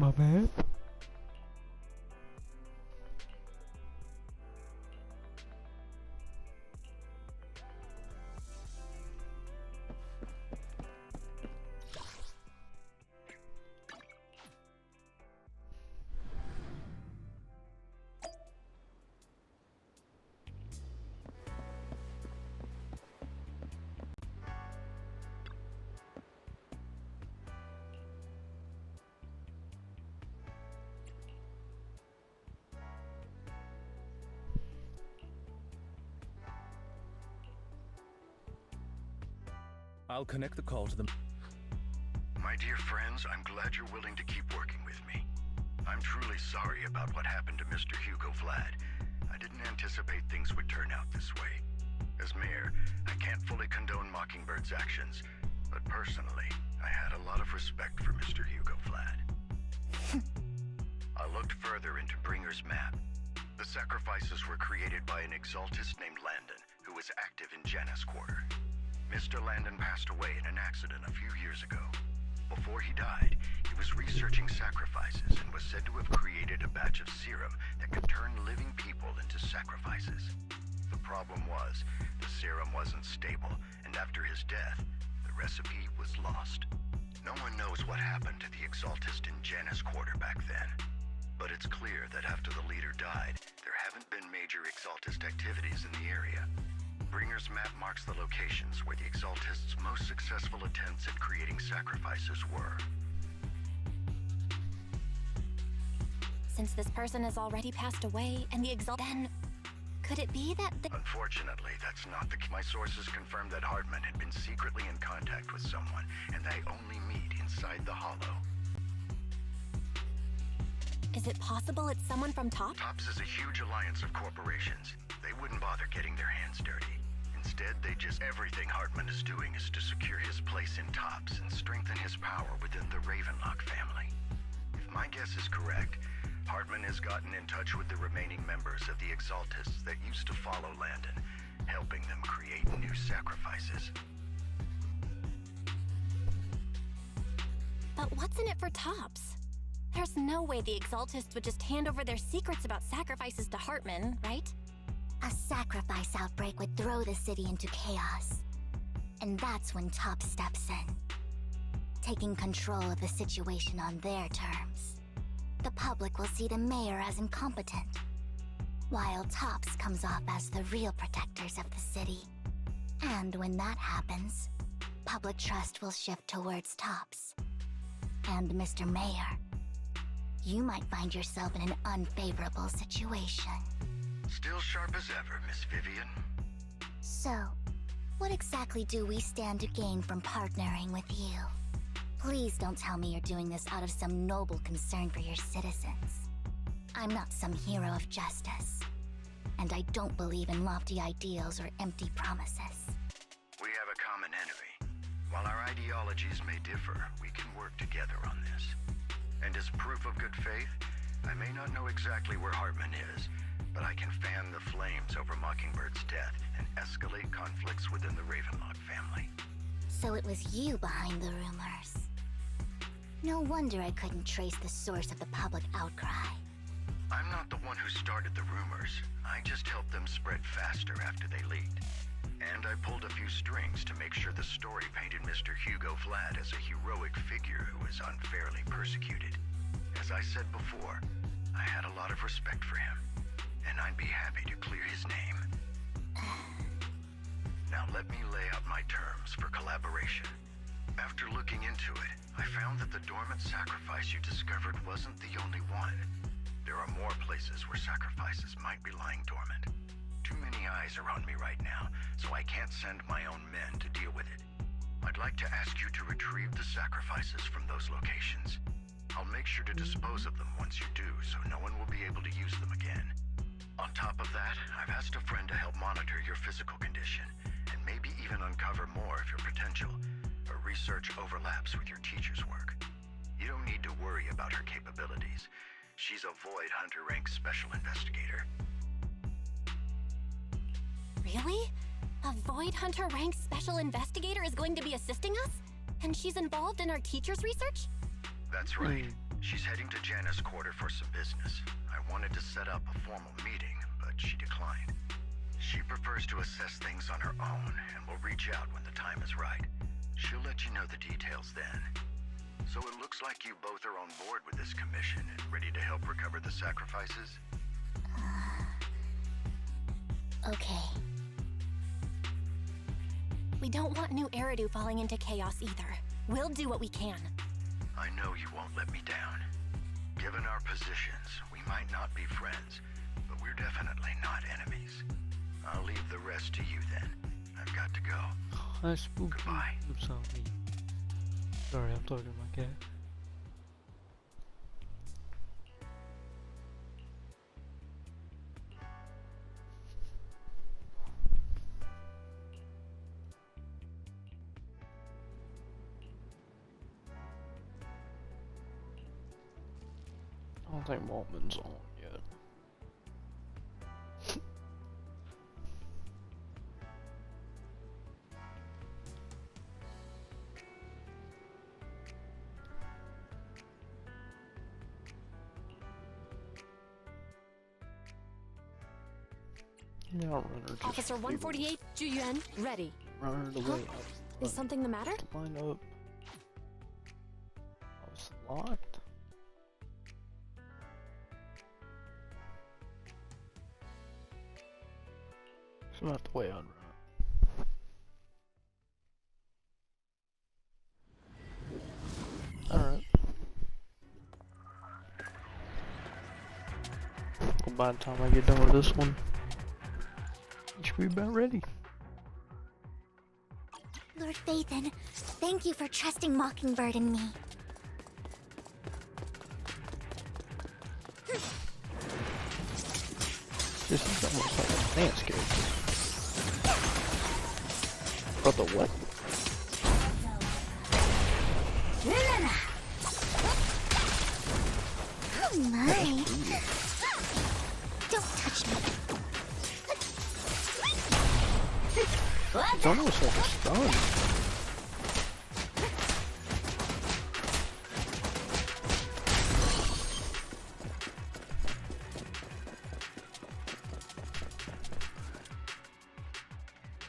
My bad. I'll connect the call to them. My dear friends, I'm glad you're willing to keep working with me. I'm truly sorry about what happened to Mr. Hugo Vlad. I didn't anticipate things would turn out this way. As mayor, I can't fully condone Mockingbird's actions, but personally, I had a lot of respect for Mr. Hugo Vlad. I looked further into Bringer's map. The sacrifices were created by an exaltist named Landon, who was active in Janus Quarter. Mr. Landon passed away in an accident a few years ago. Before he died, he was researching sacrifices and was said to have created a batch of serum that could turn living people into sacrifices. The problem was, the serum wasn't stable, and after his death, the recipe was lost. No one knows what happened to the exaltist in Janus Quarter back then. But it's clear that after the leader died, there haven't been major exaltist activities in the area. Bringer's map marks the locations where the exaltists' most successful attempts at creating sacrifices were. Since this person has already passed away, and the then could it be that Unfortunately, that's not the case. My sources confirmed that Hartman had been secretly in contact with someone, and they only meet inside the Hollow. Is it possible it's someone from TOPS? TOPS is a huge alliance of corporations. They wouldn't bother getting their hands dirty. Instead, everything Hartman is doing is to secure his place in TOPS and strengthen his power within the Ravenlock family. If my guess is correct, Hartman has gotten in touch with the remaining members of the Exaltists that used to follow Landon, helping them create new sacrifices. But what's in it for TOPS? There's no way the Exaltists would just hand over their secrets about sacrifices to Hartman, right? A sacrifice outbreak would throw the city into chaos. And that's when TOPS steps in, taking control of the situation on their terms. The public will see the mayor as incompetent, while TOPS comes off as the real protectors of the city. And when that happens, public trust will shift towards TOPS. And Mr. Mayor, you might find yourself in an unfavorable situation. Still sharp as ever, Miss Vivian. So, what exactly do we stand to gain from partnering with you? Please don't tell me you're doing this out of some noble concern for your citizens. I'm not some hero of justice, and I don't believe in lofty ideals or empty promises. We have a common enemy. While our ideologies may differ, we can work together on this. And as proof of good faith, I may not know exactly where Hartman is, but I can fan the flames over Mockingbird's death and escalate conflicts within the Ravenlock family. So it was you behind the rumors. No wonder I couldn't trace the source of the public outcry. I'm not the one who started the rumors. I just helped them spread faster after they leaked. And I pulled a few strings to make sure the story painted Mr. Hugo Vlad as a heroic figure who was unfairly persecuted. As I said before, I had a lot of respect for him, and I'd be happy to clear his name. Now let me lay out my terms for collaboration. After looking into it, I found that the dormant sacrifice you discovered wasn't the only one. There are more places where sacrifices might be lying dormant. Too many eyes are on me right now, so I can't send my own men to deal with it. I'd like to ask you to retrieve the sacrifices from those locations. I'll make sure to dispose of them once you do, so no one will be able to use them again. On top of that, I've asked a friend to help monitor your physical condition, and maybe even uncover more of your potential. Her research overlaps with your teacher's work. You don't need to worry about her capabilities. She's a Void Hunter rank special investigator. Really? A Void Hunter rank special investigator is going to be assisting us? And she's involved in our teacher's research? That's right. She's heading to Janna's quarter for some business. I wanted to set up a formal meeting, but she declined. She prefers to assess things on her own, and will reach out when the time is right. She'll let you know the details then. So it looks like you both are on board with this commission and ready to help recover the sacrifices? Okay. We don't want New Eridu falling into chaos either. We'll do what we can. I know you won't let me down. Given our positions, we might not be friends, but we're definitely not enemies. I'll leave the rest to you then. I've got to go. That's spooky. Goodbye. Oops, on me. Sorry, I'm talking to my cat. I don't think Maltman's on yet. Yeah, I'll run her just Officer 148, Juyuan, ready. Run her the way up. Is something the matter? Line up. I was locked. It's not the way I'd run. Alright. Well, by the time I get done with this one, you should be about ready. Lord Phaethon, thank you for trusting Mockingbird and me. This is almost like a dance character. But the what? Oh my! Don't touch me. It's almost like a stun.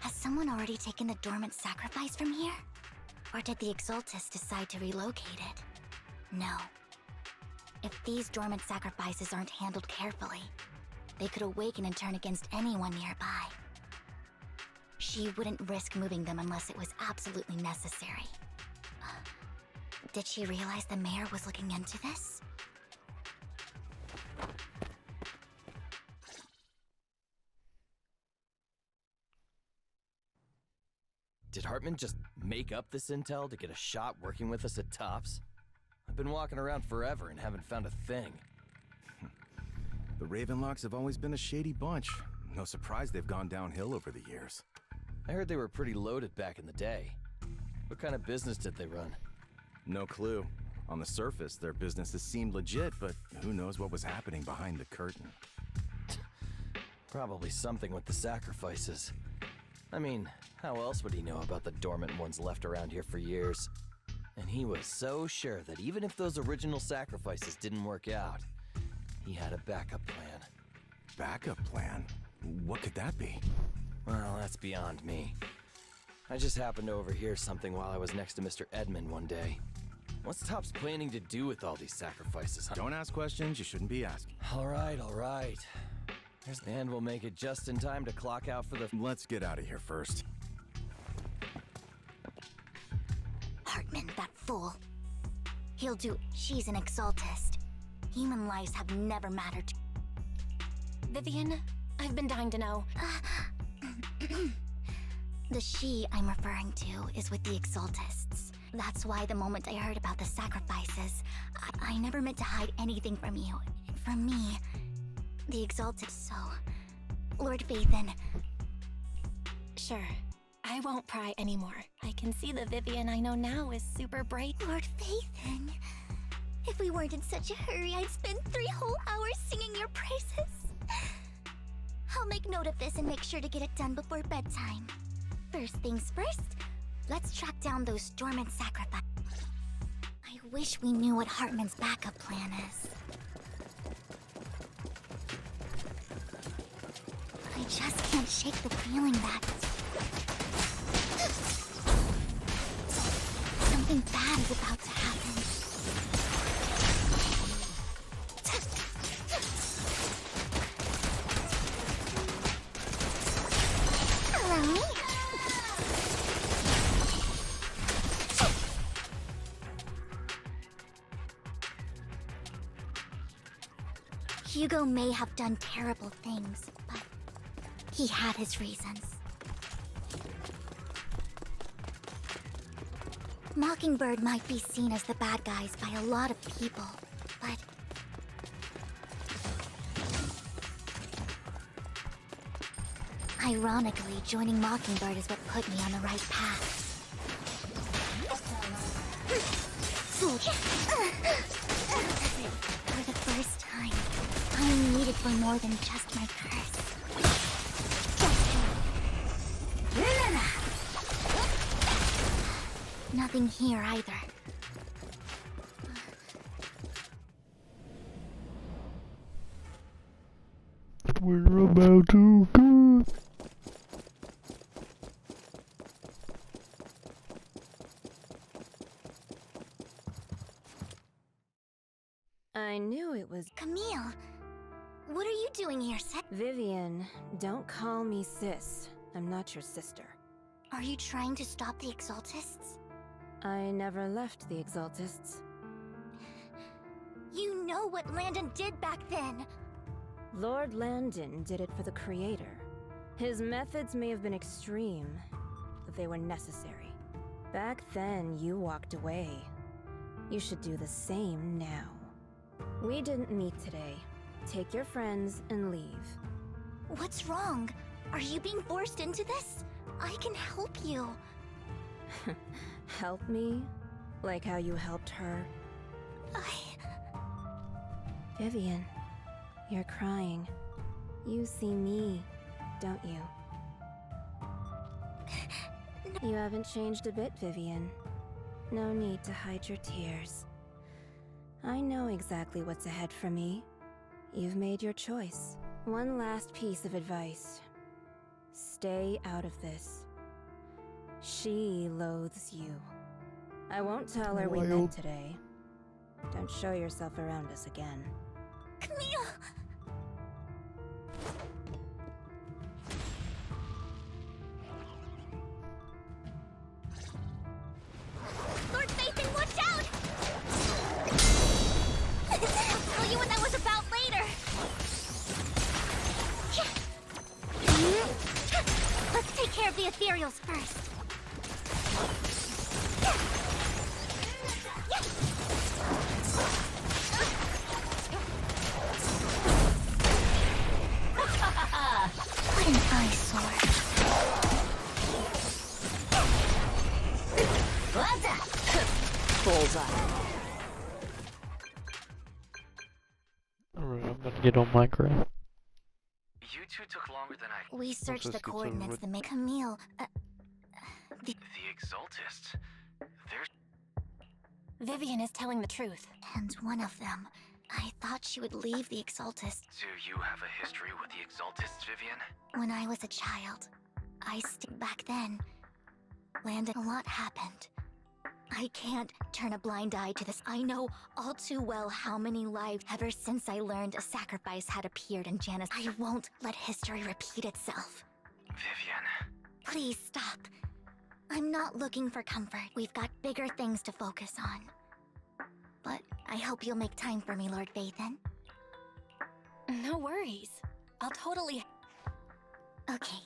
Has someone already taken the dormant sacrifice from here? Or did the Exaltus decide to relocate it? No. If these dormant sacrifices aren't handled carefully, they could awaken and turn against anyone nearby. She wouldn't risk moving them unless it was absolutely necessary. Did she realize the mayor was looking into this? Did Hartman just make up this intel to get a shot working with us at Tops? I've been walking around forever and haven't found a thing. The Ravenlocks have always been a shady bunch. No surprise they've gone downhill over the years. I heard they were pretty loaded back in the day. What kind of business did they run? No clue. On the surface, their businesses seemed legit, but who knows what was happening behind the curtain. Probably something with the sacrifices. I mean, how else would he know about the dormant ones left around here for years? And he was so sure that even if those original sacrifices didn't work out, he had a backup plan. Backup plan? What could that be? Well, that's beyond me. I just happened to overhear something while I was next to Mr. Edmund one day. What's Tops planning to do with all these sacrifices? Don't ask questions you shouldn't be asking. All right. And we'll make it just in time to clock out for the... Let's get out of here first. Hartman, that fool. He'll do... She's an Exaltist. Human lives have never mattered to... Vivian, I've been dying to know. The she I'm referring to is with the Exaltists. That's why the moment I heard about the sacrifices, I never meant to hide anything from you. From me. The Exalted, so... Lord Phaethon. Sure. I won't pry anymore. I can see the Vivian I know now is super bright. Lord Phaethon. If we weren't in such a hurry, I'd spend 3 whole hours singing your praises. I'll make note of this and make sure to get it done before bedtime. First things first, let's track down those dormant sacrifices. I wish we knew what Hartman's backup plan is. I just can't shake the feeling that something bad is about to happen. Hello, me. Hugo may have done terrible things, but he had his reasons. Mockingbird might be seen as the bad guys by a lot of people, but ironically, joining Mockingbird is what put me on the right path. For the first time, I'm needed for more than just my curse. Nothing here either. We're about to go. I knew it was Camille, what are you doing here, Vivian, don't call me sis. I'm not your sister. Are you trying to stop the Exaltists? I never left the Exaltists. You know what Landon did back then. Lord Landon did it for the Creator. His methods may have been extreme, but they were necessary. Back then, you walked away. You should do the same now. We didn't meet today. Take your friends and leave. What's wrong? Are you being forced into this? I can help you. Help me? Like how you helped her? Vivian, you're crying. You see me, don't you? You haven't changed a bit, Vivian. No need to hide your tears. I know exactly what's ahead for me. You've made your choice. One last piece of advice. Stay out of this. She loathes you. I won't tell her we met today. Don't show yourself around us again. Camille! Lord Phaethon, watch out! I'll tell you what that was about later. Let's take care of the ethereals first. What an eyesore. Bullseye. Alright, I'm about to get on Minecraft. You two took longer than I... We searched this the gets over coordinates with. that make Camille. The Exaltists. They're... Vivian is telling the truth. And one of them. I thought she would leave the Exaltists. Do you have a history with the Exaltists, Vivian? When I was a child, back then, Landon, a lot happened. I can't turn a blind eye to this. I know all too well how many lives ever since I learned a sacrifice had appeared in Janus. I won't let history repeat itself. Vivian. Please stop. I'm not looking for comfort. We've got bigger things to focus on. But I hope you'll make time for me, Lord Phaethon. No worries. I'll totally... Okay.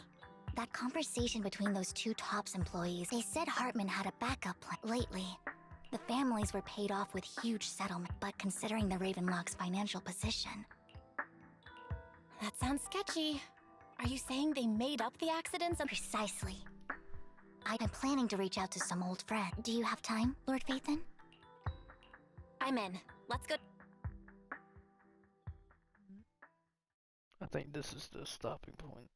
That conversation between those two TOPS employees, they said Hartman had a backup plan. Lately, the families were paid off with huge settlement, but considering the Ravenlock's financial position... That sounds sketchy. Are you saying they made up the accidents? Precisely. I'm planning to reach out to some old friends. Do you have time, Lord Phaethon? I'm in. Let's go. I think this is the stopping point.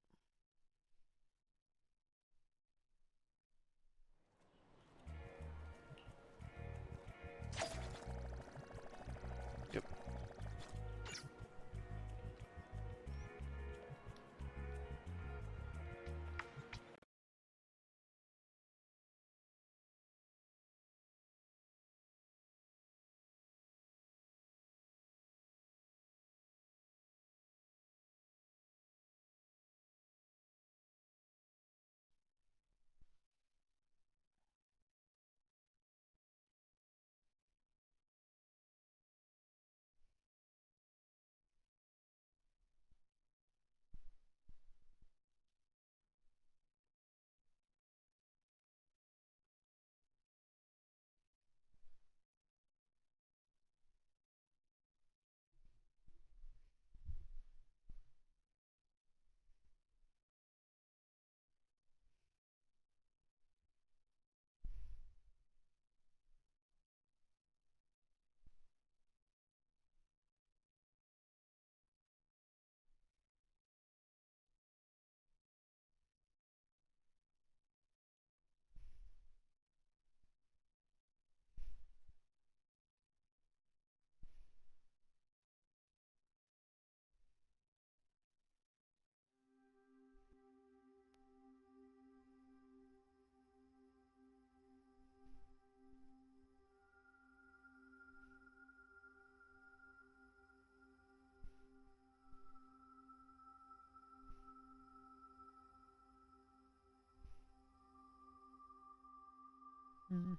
Mhm.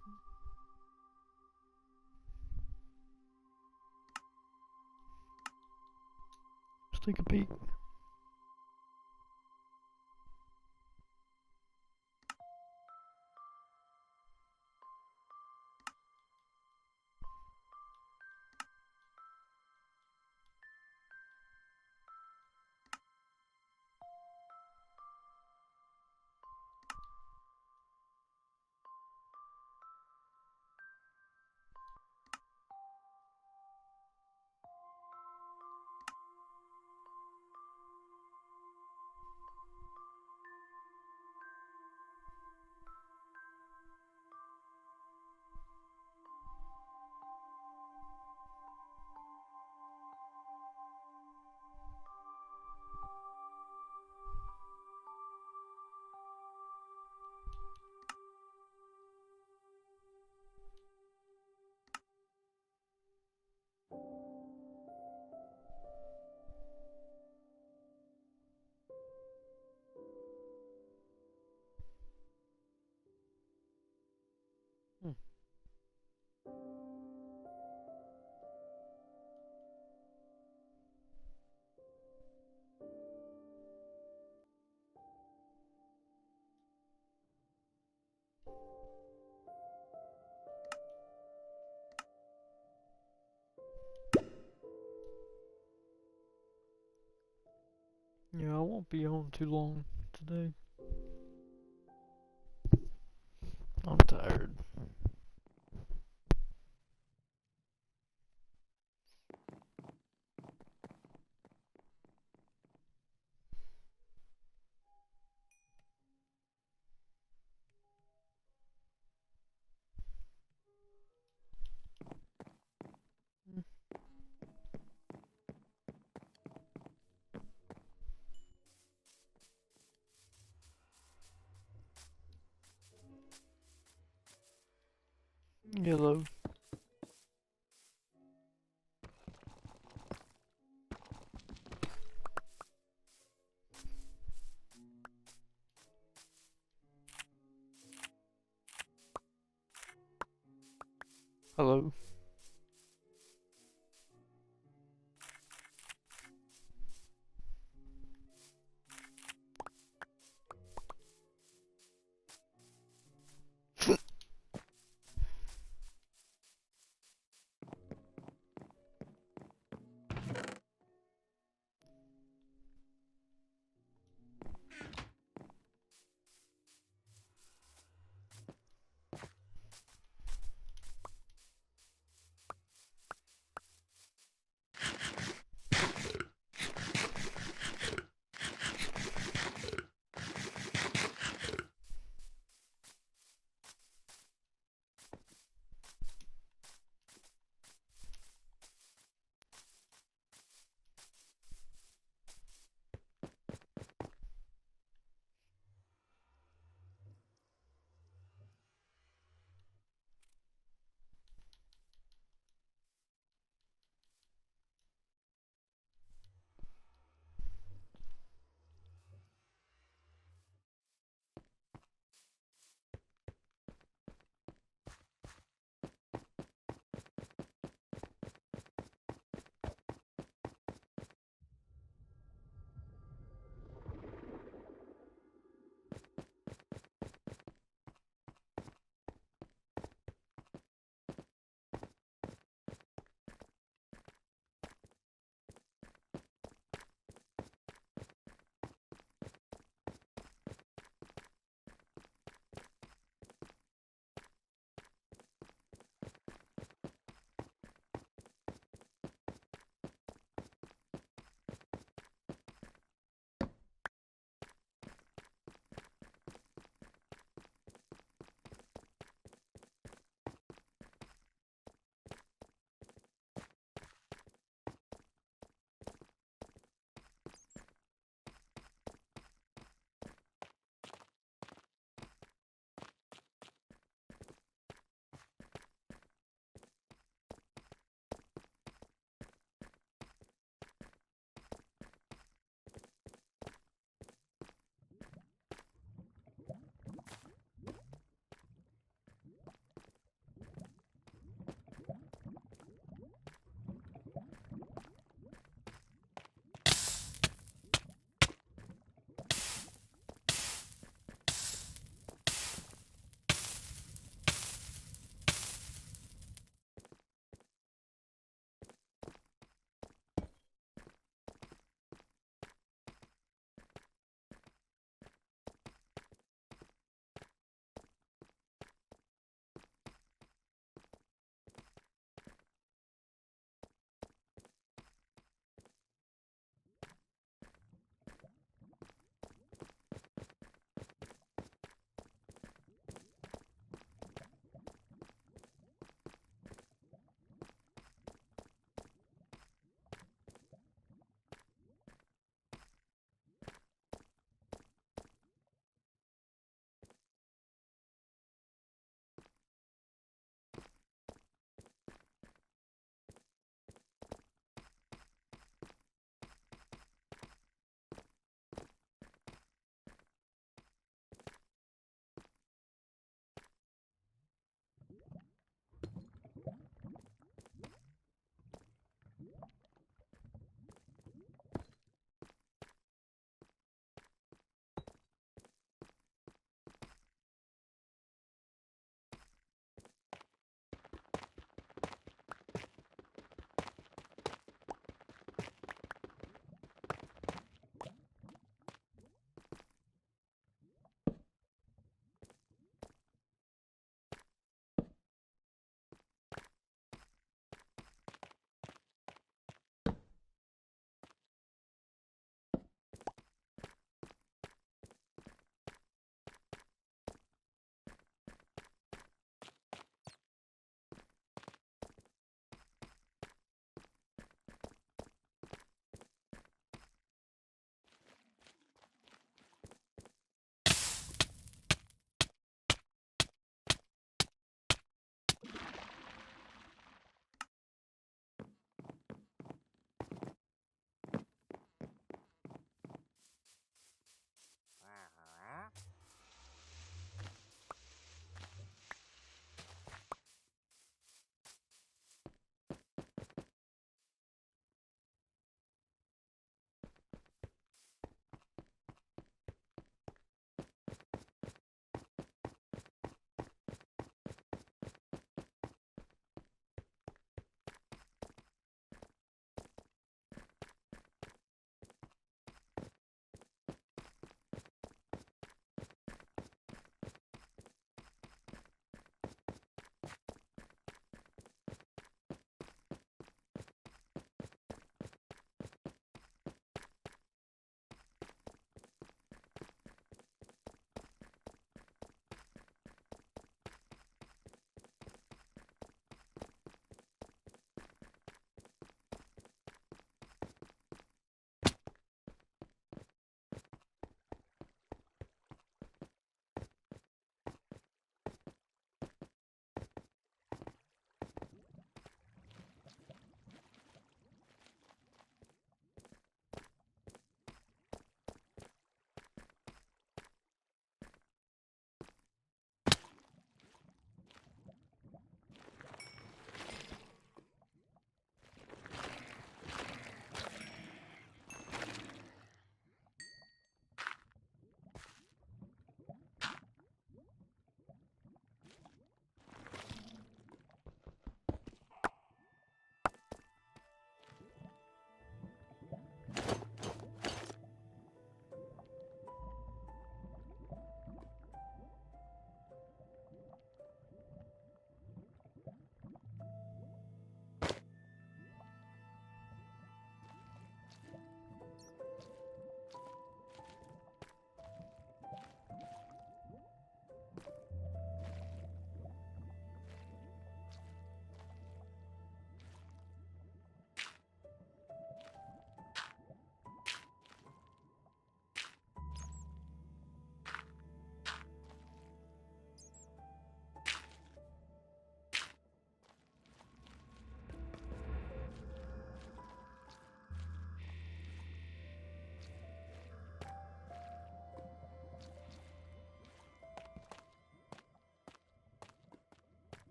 Let's take a peek. Hmm. Yeah, I won't be on too long today. I'm tired. Hello. Hello.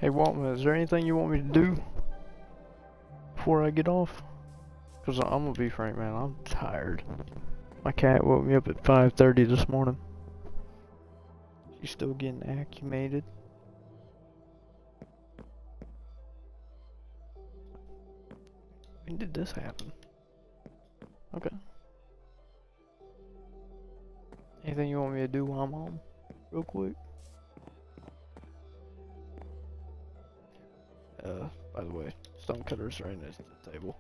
Hey Waltman, is there anything you want me to do before I get off? Cause I'm gonna be frank, man, I'm tired. My cat woke me up at 5:30 this morning. She's still getting acclimated. When did this happen? Okay. Anything you want me to do while I'm home? Real quick? By the way, Stonecutter's right next to the table.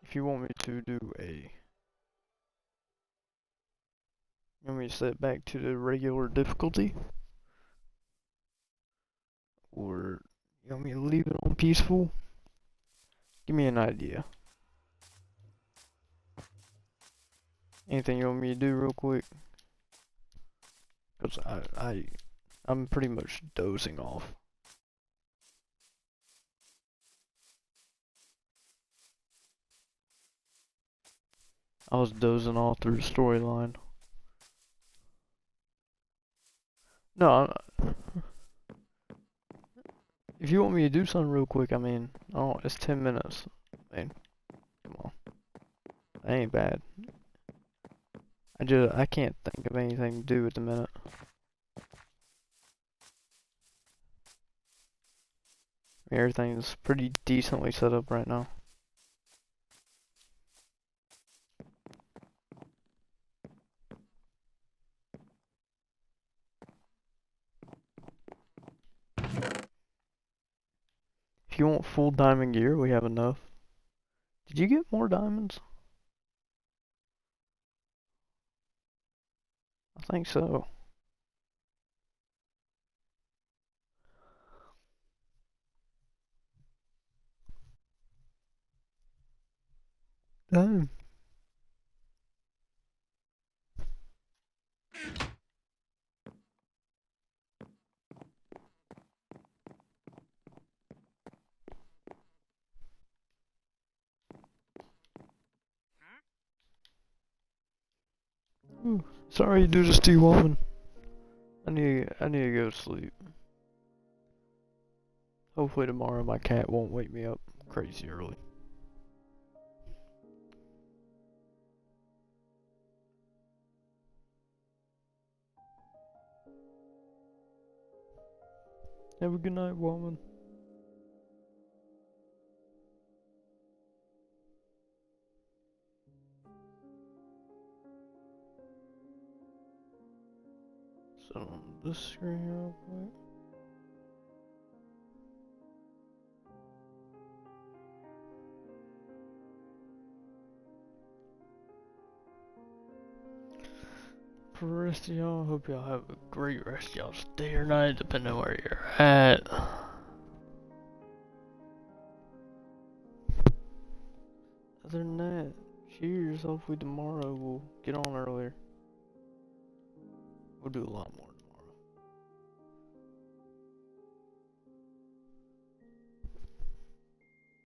If you want me to do you want me to set it back to the regular difficulty? Or you want me to leave it on peaceful? Give me an idea. Anything you want me to do real quick? Cause I'm pretty much dozing off. I was dozing off through the storyline. No, if you want me to do something real quick, I mean, oh, it's 10 minutes. I mean, come on. That ain't bad. I can't think of anything to do at the minute. I mean, everything's pretty decently set up right now. If you want full diamond gear, we have enough. Did you get more diamonds? I think so. Damn. Ooh, sorry to do this to you, woman. I need to go to sleep. Hopefully tomorrow my cat won't wake me up crazy early. Have a good night, woman. So on this screen real quick. For the rest of y'all, hope y'all have a great rest of y'all's day or night, depending on where you're at. Other than that, cheers. Hopefully tomorrow we'll get on earlier. We'll do a lot more.